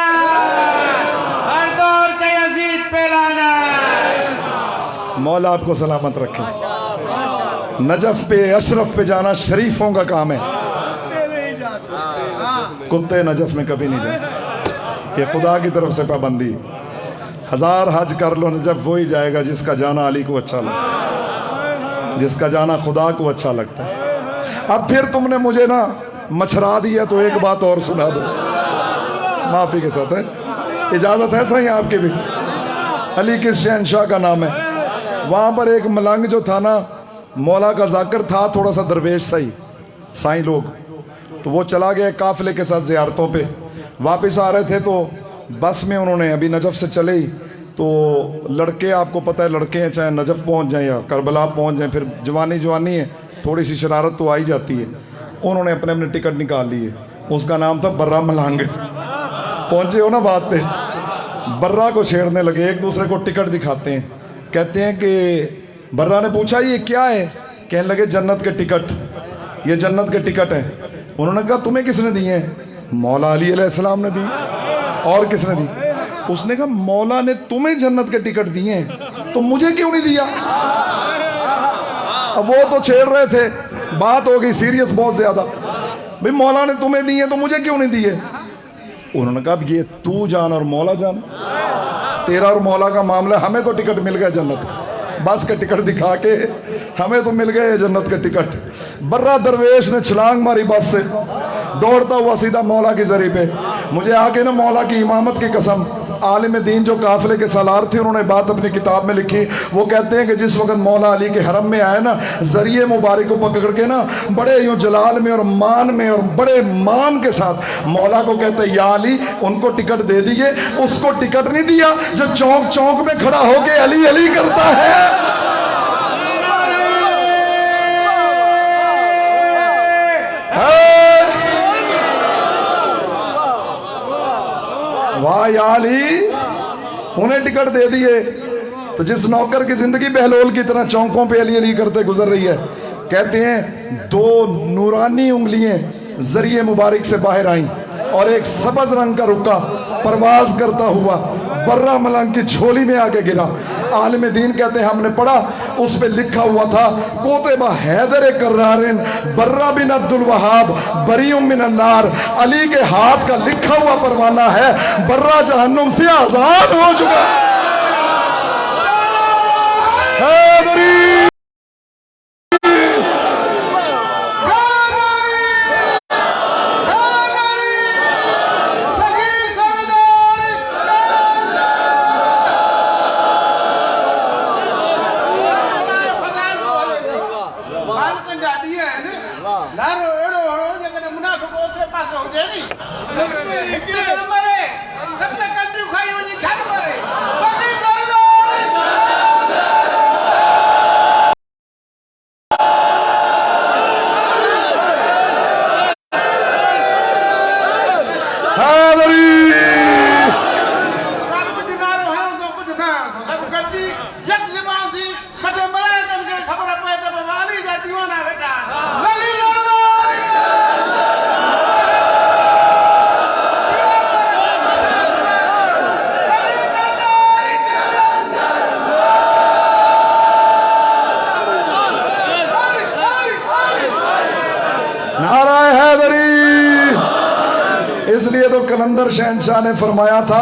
ہر دور کے یزید پہ لانا۔ مولا آپ کو سلامت رکھے۔ نجف پہ اشرف پہ جانا شریفوں کا کام ہے، کتے نجف میں کبھی نہیں جا سکتے، یہ خدا کی طرف سے پابندی۔ ہزار حج کر لو، نجف وہی جائے گا جس کا جانا علی کو اچھا لگتا ہے، جس کا جانا خدا کو اچھا لگتا ہے۔ اب پھر تم نے مجھے نا مچھرا دیا تو ایک بات اور سنا دو، معافی کے ساتھ ہے، اجازت ہے صحیح آپ کی بھی؟ علی کس شہنشاہ کا نام ہے؟ وہاں پر ایک ملنگ جو تھا نا، مولا کا ذاکر تھا، تھوڑا سا درویش سائیں لوگ، تو وہ چلا گیا قافلے کے ساتھ زیارتوں پہ، واپس آ رہے تھے تو بس میں انہوں نے ابھی نجف سے چلے ہی تو لڑکے، آپ کو پتہ ہے لڑکے ہیں، چاہے نجف پہنچ جائیں یا کربلا پہنچ جائیں، پھر جوانی ہے، تھوڑی سی شرارت تو آئی جاتی ہے۔ انہوں نے اپنے ٹکٹ نکال لیے، اس کا نام تھا برہ ملنگ۔ پہنچے ہو نا بات پہ، برہ کو چھیڑنے لگے، ایک دوسرے کو ٹکٹ دکھاتے ہیں، کہتے ہیں کہ برہ نے پوچھا یہ کیا ہے؟ کہنے لگے جنت کے ٹکٹ، یہ جنت کے ٹکٹ ہیں۔ انہوں نے کہا تمہیں کس نے دیے ہیں؟ مولا علی علیہ السلام نے دی۔ اور کس نے دی؟ اس نے کہا مولا نے تمہیں جنت کے ٹکٹ دیے ہیں تو مجھے کیوں نہیں دیا؟ اب وہ تو چھیڑ رہے تھے، بات ہو گئی سیریس بہت زیادہ، بھئی مولا نے تمہیں دیے تو مجھے کیوں نہیں دیے؟ انہوں نے کہا یہ تو جان اور مولا جان، تیرا اور مولا کا معاملہ، ہمیں تو ٹکٹ مل گیا جنت، بس کے ٹکٹ دکھا کے ہمیں تو مل گئے جنت کے ٹکٹ۔ برہ درویش نے چھلانگ ماری بس سے، دوڑتا ہوا سیدھا مولا کی زری پہ۔ مجھے آگے نا مولا کی امامت کی قسم، عالم دین جو قافلے کے سالار تھے، انہوں نے بات اپنی کتاب میں لکھی، وہ کہتے ہیں کہ جس وقت مولا علی کے حرم میں آئے نا، ذریعے مبارک کو پکڑ کے نا بڑے یوں جلال میں اور مان میں اور بڑے مان کے ساتھ مولا کو کہتے ہیں یا علی، ان کو ٹکٹ دے دیے۔ اس کو ٹکٹ نہیں دیا جو چونک چونک میں کھڑا ہو کے علی علی کرتا ہے۔ واہ یا علی، انہیں ٹکٹ دے دیے تو جس نوکر کی زندگی بہلول کی طرح چونکوں پہ علی علی کرتے گزر رہی ہے، کہتے ہیں دو نورانی انگلیاں ذریعے مبارک سے باہر آئیں اور ایک سبز رنگ کا رکا پرواز کرتا ہوا برہ ملنگ کی جھولی میں آ کے گرا۔ عالم دین کہتے ہیں ہم نے پڑھا، اس پہ لکھا ہوا تھا کوتبہ حیدر کرارن برہ بن عبد الوہاب بری من النار، علی کے ہاتھ کا لکھا ہوا پروانہ ہے، برہ جہنم سے آزاد ہو چکا۔ حیدری کلندر شہنشاہ نے فرمایا تھا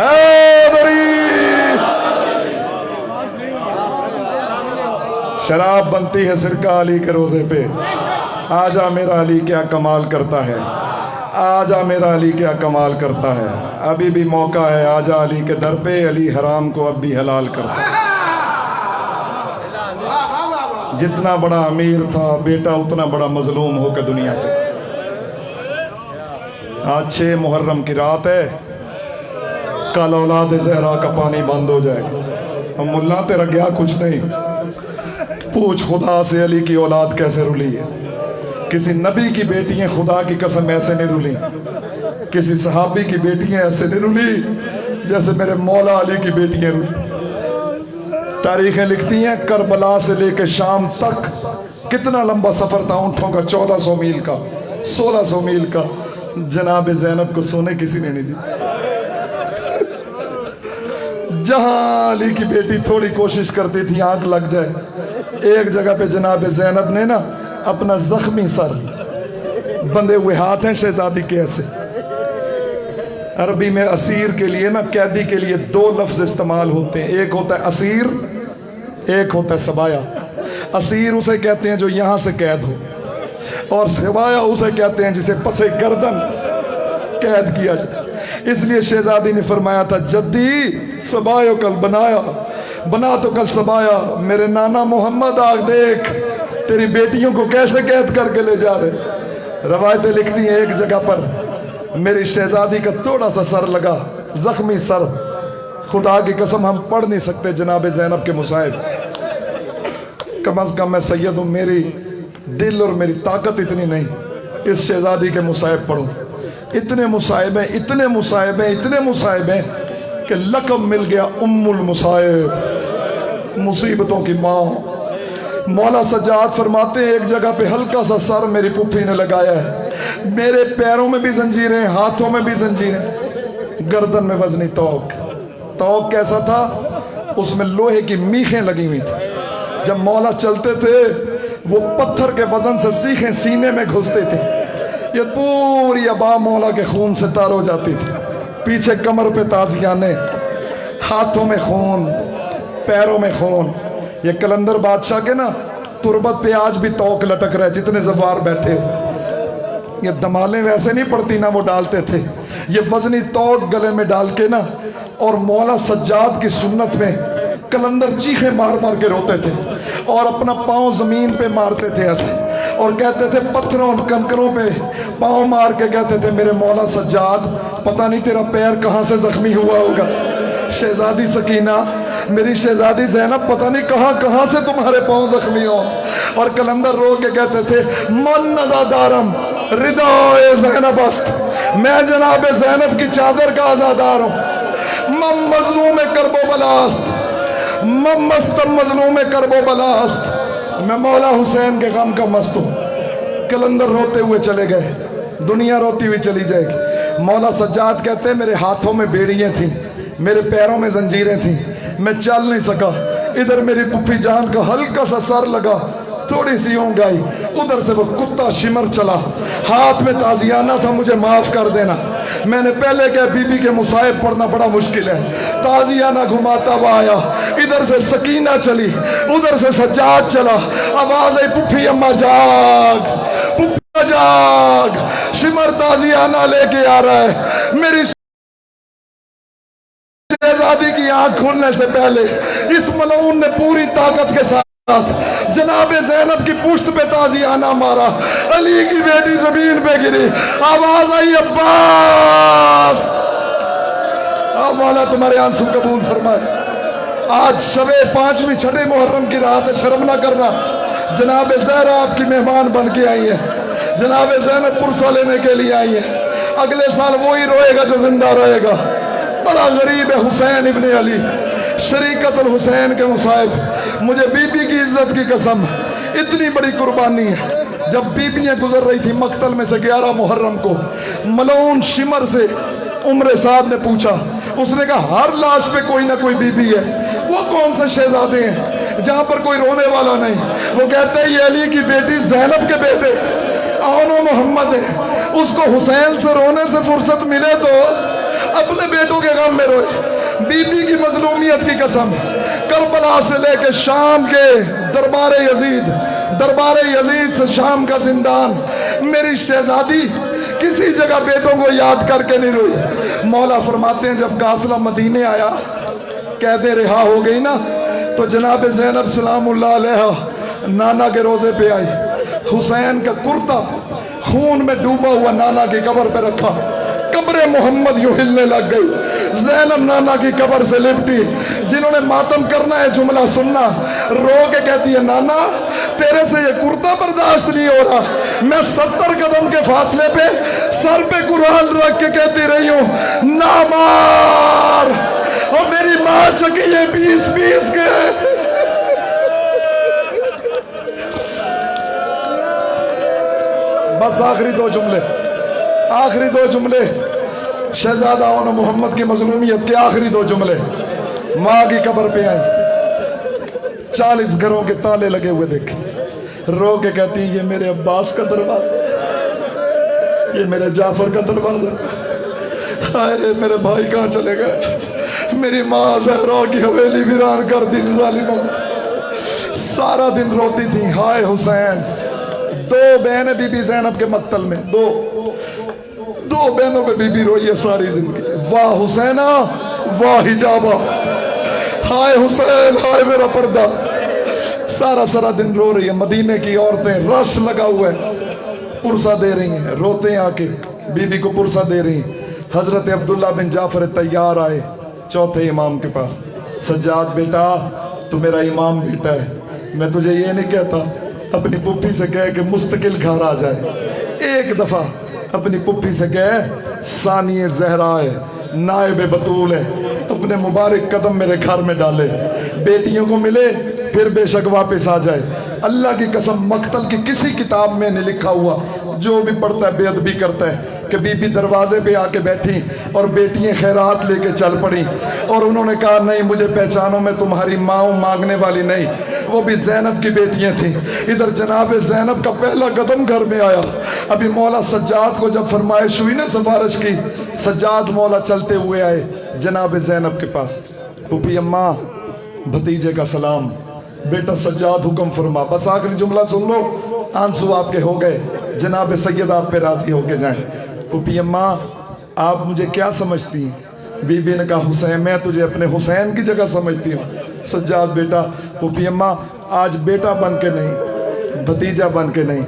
حیدری شراب بنتی ہے سرکہ علی کے روزے پہ، آجا میرا علی کیا کمال کرتا ہے، آجا میرا علی کیا کمال کرتا ہے، ابھی بھی موقع ہے، آجا علی کے در پہ، علی حرام کو اب بھی حلال کرتا ہے۔ جتنا بڑا امیر تھا بیٹا اتنا بڑا مظلوم ہو کے دنیا سے۔ آج 6 محرم کی رات ہے، کل اولاد زہرا کا پانی بند ہو جائے گا۔ ملا تیرا گیا کچھ نہیں، پوچھ خدا سے علی کی اولاد کیسے رلی ہے۔ کسی نبی کی بیٹیاں خدا کی قسم ایسے نہیں رلی، کسی صحابی کی بیٹیاں ایسے نہیں رلی جیسے میرے مولا علی کی بیٹیاں رلی۔ تاریخیں لکھتی ہیں کربلا سے لے کے شام تک کتنا لمبا سفر تھا اونٹوں کا، 1400 میل کا، 1600 میل کا۔ جناب زینب کو سونے کسی نے نہیں دی۔ جہاں علی کی بیٹی تھوڑی کوشش کرتی تھی آنکھ لگ جائے، ایک جگہ پہ جناب زینب نے نا اپنا زخمی سر، بندے ہوئے ہاتھ ہیں شہزادی کے ایسے۔ عربی میں اسیر کے لیے نا قیدی کے لیے 2 لفظ استعمال ہوتے ہیں، ایک ہوتا ہے اسیر، ایک ہوتا ہے سبایا۔ اسیر اسے کہتے ہیں جو یہاں سے قید ہو، اور سبایا اسے کہتے ہیں جسے پسے گردن قید کیا جائے۔ اس لیے شہزادی نے فرمایا تھا جدی سبایو کل بنایا، بنا تو کل سبایا، میرے نانا محمد آگ دیکھ تیری بیٹیوں کو کیسے قید کر کے لے جا رہے۔ روایتیں لکھتی ہیں ایک جگہ پر میری شہزادی کا تھوڑا سا سر لگا، زخمی سر، خدا کی قسم ہم پڑھ نہیں سکتے جناب زینب کے مصائب، کم از کم میں سید ہوں، میری دل اور میری طاقت اتنی نہیں اس شہزادی کے مصائب پڑھوں۔ اتنے مصائب ہیں، اتنے مصائب ہیں، اتنے مصائب ہیں کہ لقب مل گیا ام المصائب، مصیبتوں کی ماں۔ مولا سجاد فرماتے ہیں ایک جگہ پہ ہلکا سا سر میری پھوپھی نے لگایا ہے، میرے پیروں میں بھی زنجیریں، ہاتھوں میں بھی زنجیریں، گردن میں وزنی توق۔ توق کیسا تھا؟ اس میں لوہے کی میخیں لگی ہوئی تھی، جب مولا چلتے تھے وہ پتھر کے وزن سے سیخیں سینے میں گھستے تھے، یہ پوری ابا مولا کے خون سے تار ہو جاتی تھی۔ پیچھے کمر پہ تازیانے، ہاتھوں میں خون، پیروں میں خون۔ یہ کلندر بادشاہ کے نا تربت پہ آج بھی توق لٹک رہا ہے، جتنے زوار بیٹھے۔ یہ دمالیں ویسے نہیں پڑتی نا وہ ڈالتے تھے، یہ وزنی توق گلے میں ڈال کے نا، اور مولا سجاد کی سنت میں کلندر چیخیں مار مار کے روتے تھے اور اپنا پاؤں زمین پہ مارتے تھے ایسے، اور کہتے تھے پتھروں اور کنکروں پہ پاؤں مار کے کہتے تھے میرے مولا سجاد پتہ نہیں تیرا پیر کہاں سے زخمی ہوا ہوگا، شہزادی سکینہ، میری شہزادی زینب پتہ نہیں کہاں کہاں سے تمہارے پاؤں زخمی ہوں۔ اور کلندر رو کے کہتے تھے من نزادارم ردائے زینب است، میں جناب زینب کی چادر کا آزادار ہوں۔ من مظلوم کرب و بلاست، من مستم مظلوم کرب و بلاست، میں مولا حسین کے غم کا مست ہوں۔ کلندر روتے ہوئے چلے گئے، دنیا روتی ہوئی چلی جائے گی۔ مولا سجاد کہتے ہیں میرے ہاتھوں میں بیڑیاں تھیں، میرے پیروں میں زنجیریں تھیں، میں چل نہیں سکا۔ ادھر میری پھپھی جان کا ہلکا سا سر لگا، تھوڑی سی اونگ آئی، ادھر سے وہ کتا شمر چلا، ہاتھ میں تازیانہ تھا، مجھے معاف کر دینا، میں نے پہلے کہا بی بی کے مصائب پڑھنا بڑا مشکل ہے۔ تازیانہ گھماتا ہوا آیا، ادھر سے سکینہ چلی، ادھر سے سجاد چلا، آواز آئی پھپھی اماں جاگ، پھپھی جاگ، شمر تازیانہ لے کے آ رہا ہے۔ میری شہزادی کی آنکھ کھلنے سے پہلے اس ملعون نے پوری طاقت کے ساتھ جناب زینب کی پشت پہ تازیانہ مارا، علی کی بیٹی زمین پہ گری، آواز آئی عباس، آپ مولا تمہارے آنسو قبول فرمائے۔ آج شب 5ویں 6 محرم کی رات ہے، شرم نہ کرنا، جناب زہرا آپ کی مہمان بن کے آئی ہے، جناب زینب پرسہ لینے کے لیے آئی ہے، اگلے سال وہی روئے گا جو زندہ رہے گا۔ بڑا غریب ہے حسین ابن علی، شریکت الحسین کے مصائب، مجھے بی بی کی عزت کی قسم، اتنی بڑی قربانی ہے۔ جب بیبیاں گزر رہی تھی مقتل میں سے 11 محرم کو، ملعون شمر سے عمر سعد نے پوچھا، اس نے کہا ہر لاش پہ کوئی نہ کوئی بی بی ہے، وہ کون سے شہزادے ہیں جہاں پر کوئی رونے والا نہیں؟ وہ کہتے ہیں یہ علی کی بیٹی زینب کے بیٹے آن و محمد ہے، اس کو حسین سے رونے سے فرصت ملے تو اپنے بیٹوں کے غم میں روئے. بی بی کی مظلومیت کی قسم, کربلا سے لے کے شام کے دربار یزید سے شام کا زندان, میری شہزادی کسی جگہ بیٹوں کو یاد کر کے نہیں روئی. مولا فرماتے ہیں جب قافلہ مدینے آیا, قیدیں رہا ہو گئی نا, تو جناب زینب سلام اللہ علیہ نانا کے روزے پہ آئی. حسین کا کرتا خون میں ڈوبا ہوا نانا کی قبر پہ رکھا, قبر محمد یوں ہلنے لگ گئی. زینب نانا کی قبر سے لپٹی. جنہوں نے ماتم کرنا ہے جملہ سننا, رو کے کہتی ہے نانا تیرے سے یہ کرتا برداشت نہیں ہو رہا. میں 70 قدم کے فاصلے پہ سر پہ قرآن رکھ کے کہتی رہی ہوں نا مار, اور میری ماں چکی ہے 20 کے. بس آخری دو جملے شہزادہ اونو محمد کی مظلومیت کے آخری 2 جملے. ماں کی قبر پہ آئی, 40 گھروں کے تالے لگے ہوئے دیکھے, رو کے کہتی یہ میرے عباس کا دروازہ, یہ میرے جعفر کا دروازہ, ہائے میرے بھائی کہاں چلے گئے, میری ماں زہرا کی حویلی ویران کر دی ظالموں. سارا دن روتی تھی ہائے حسین. 2 بہنیں بی بی زینب کے مقتل میں, 2 بہنوں پہ بی بی روئی ہے ساری زندگی. واہ حسینہ واہ حجابہ, ہائے حسین ہائے میرا پردہ. سارا دن رو رہی ہے. مدینے کی عورتیں رش لگا ہوا ہے, پرسہ دے رہی ہیں, روتے ہیں آ کے بی بی کو پرسہ دے رہی ہیں. حضرت عبداللہ بن جعفر تیار آئے چوتھے امام کے پاس. سجاد بیٹا تو میرا امام بیٹا ہے, میں تجھے یہ نہیں کہتا اپنی پپھی سے کہے کہ مستقل گھر آ جائے. ایک دفعہ اپنی پپھی سے کہے ثانی زہرا ہے, نائب بطول ہے, اپنے مبارک قدم میرے گھر میں ڈالے, بیٹیوں کو ملے پھر بے شک واپس آ جائے. اللہ کی قسم مقتل کی کسی کتاب میں نہیں لکھا ہوا, جو بھی پڑھتا ہے بے ادبی کرتا ہے کہ بی بی دروازے پہ آ کے بیٹھی اور بیٹیاں خیرات لے کے چل پڑی, اور انہوں نے کہا نہیں مجھے پہچانو میں تمہاری ماں ہوں, مانگنے والی نہیں. وہ بھی زینب کی بیٹیاں تھیں. ادھر جناب زینب کا پہلا قدم گھر میں آیا. ابھی مولا سجاد کو جب فرمائش ہوئی نا سفارش کی, سجاد مولا چلتے ہوئے آئے جناب زینب کے پاس. پھوپھی اماں بھتیجے کا سلام, بیٹا سجاد حکم فرما. بس آخری جملہ سن لو, آنسو آپ کے ہو گئے, جناب سید آپ پہ راضی ہو کے جائیں. پھوپھی اماں آپ مجھے کیا سمجھتی ہیں؟ بی بی نے کہا حسین میں تجھے اپنے حسین کی جگہ سمجھتی ہوں. سجاد بیٹا, پھوپھی اماں آج بیٹا بن کے نہیں, بھتیجا بن کے نہیں,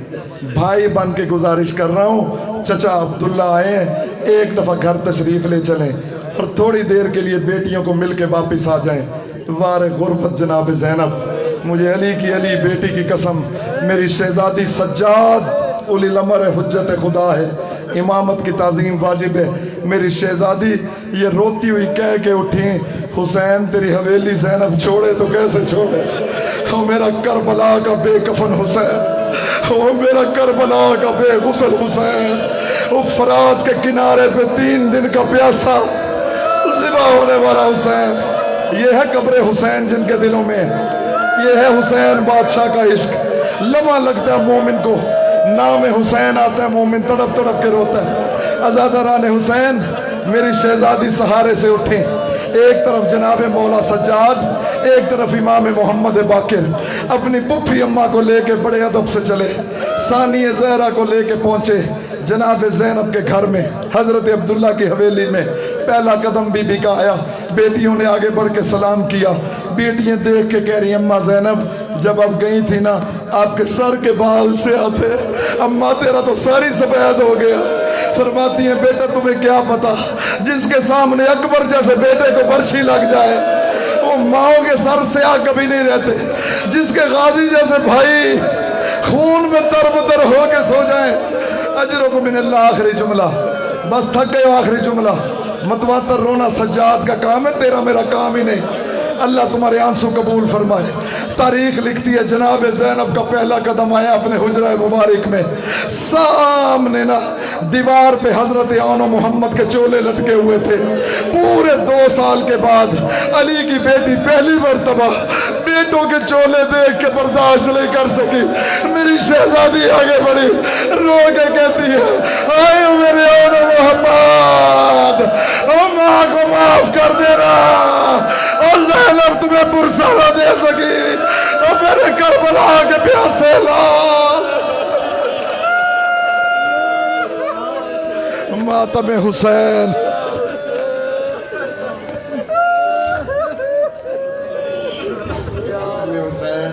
بھائی بن کے گزارش کر رہا ہوں, چچا عبداللہ آئے ہیں, ایک دفعہ گھر تشریف لے چلیں اور تھوڑی دیر کے لیے بیٹیوں کو مل کے واپس آ جائیں. وار غربت جناب زینب, مجھے علی کی علی بیٹی کی قسم, میری شہزادی سجاد اولی الامر حجت خدا ہے, امامت کی تعظیم واجب ہے. میری شہزادی یہ روتی ہوئی کہہ کے اٹھیں حسین تیری حویلی زینب چھوڑے تو کیسے چھوڑے, او میرا کربلا کا بے کفن حسین, او میرا کربلا کا بے غسل حسین, او فرات کے کنارے پہ 3 دن کا پیاسا ذبح ہونے والا حسین. یہ ہے قبر حسین جن کے دلوں میں, یہ ہے حسین بادشاہ کا عشق. لمحہ لگتا ہے مومن کو, نام حسین آتا ہے مومن تڑپ تڑپ کے روتا ہے. عزاداران حسین میری شہزادی سہارے سے اٹھیں, ایک طرف جناب مولا سجاد, ایک طرف امام محمد باقر. اپنی پپھی اماں کو لے کے بڑے ادب سے چلے, ثانی زہرا کو لے کے پہنچے جناب زینب کے گھر میں, حضرت عبداللہ کی حویلی میں. پہلا قدم بی بی کا آیا, بیٹیوں نے آگے بڑھ کے سلام کیا. بیٹیاں دیکھ کے کہہ رہی اماں زینب جب آپ گئی تھی نا آپ کے سر کے بال سے آتے, اماں تیرا تو ساری سفید ہو گیا. فرماتی ہیں بیٹا تمہیں کیا پتا, جس کے سامنے اکبر جیسے بیٹے کو برچھی لگ جائے وہ ماؤں کے سر سیاہ کبھی نہیں رہتے, جس کے غازی جیسے بھائی خون میں تر بتر ہو کے سو جائیں اجرکم من اللہ. آخری جملہ, بس تھک گئے ہو, آخری جملہ. متواتر رونا سجاد کا کام ہے, تیرا میرا کام ہی نہیں. اللہ تمہارے آنسو قبول فرمائے. تاریخ لکھتی ہے جناب زینب کا پہلا قدم آیا اپنے حجرہ مبارک میں, سامنے نا دیوار پہ حضرت اونو محمد کے چولے لٹکے ہوئے تھے. پورے 2 سال کے بعد علی کی بیٹی پہلی مرتبہ بیٹوں کے چولے دیکھ کے برداشت نہیں کر سکی. میری شہزادی آگے بڑھی, رو کے کہتی ہے آئے میرے اونو محمد, او کربلا کو معاف کر دینا، اور زینب تمہیں برسا نہ دے سکی، اور میرے کربلا کے پیاسے لال ماتم حسین. حسین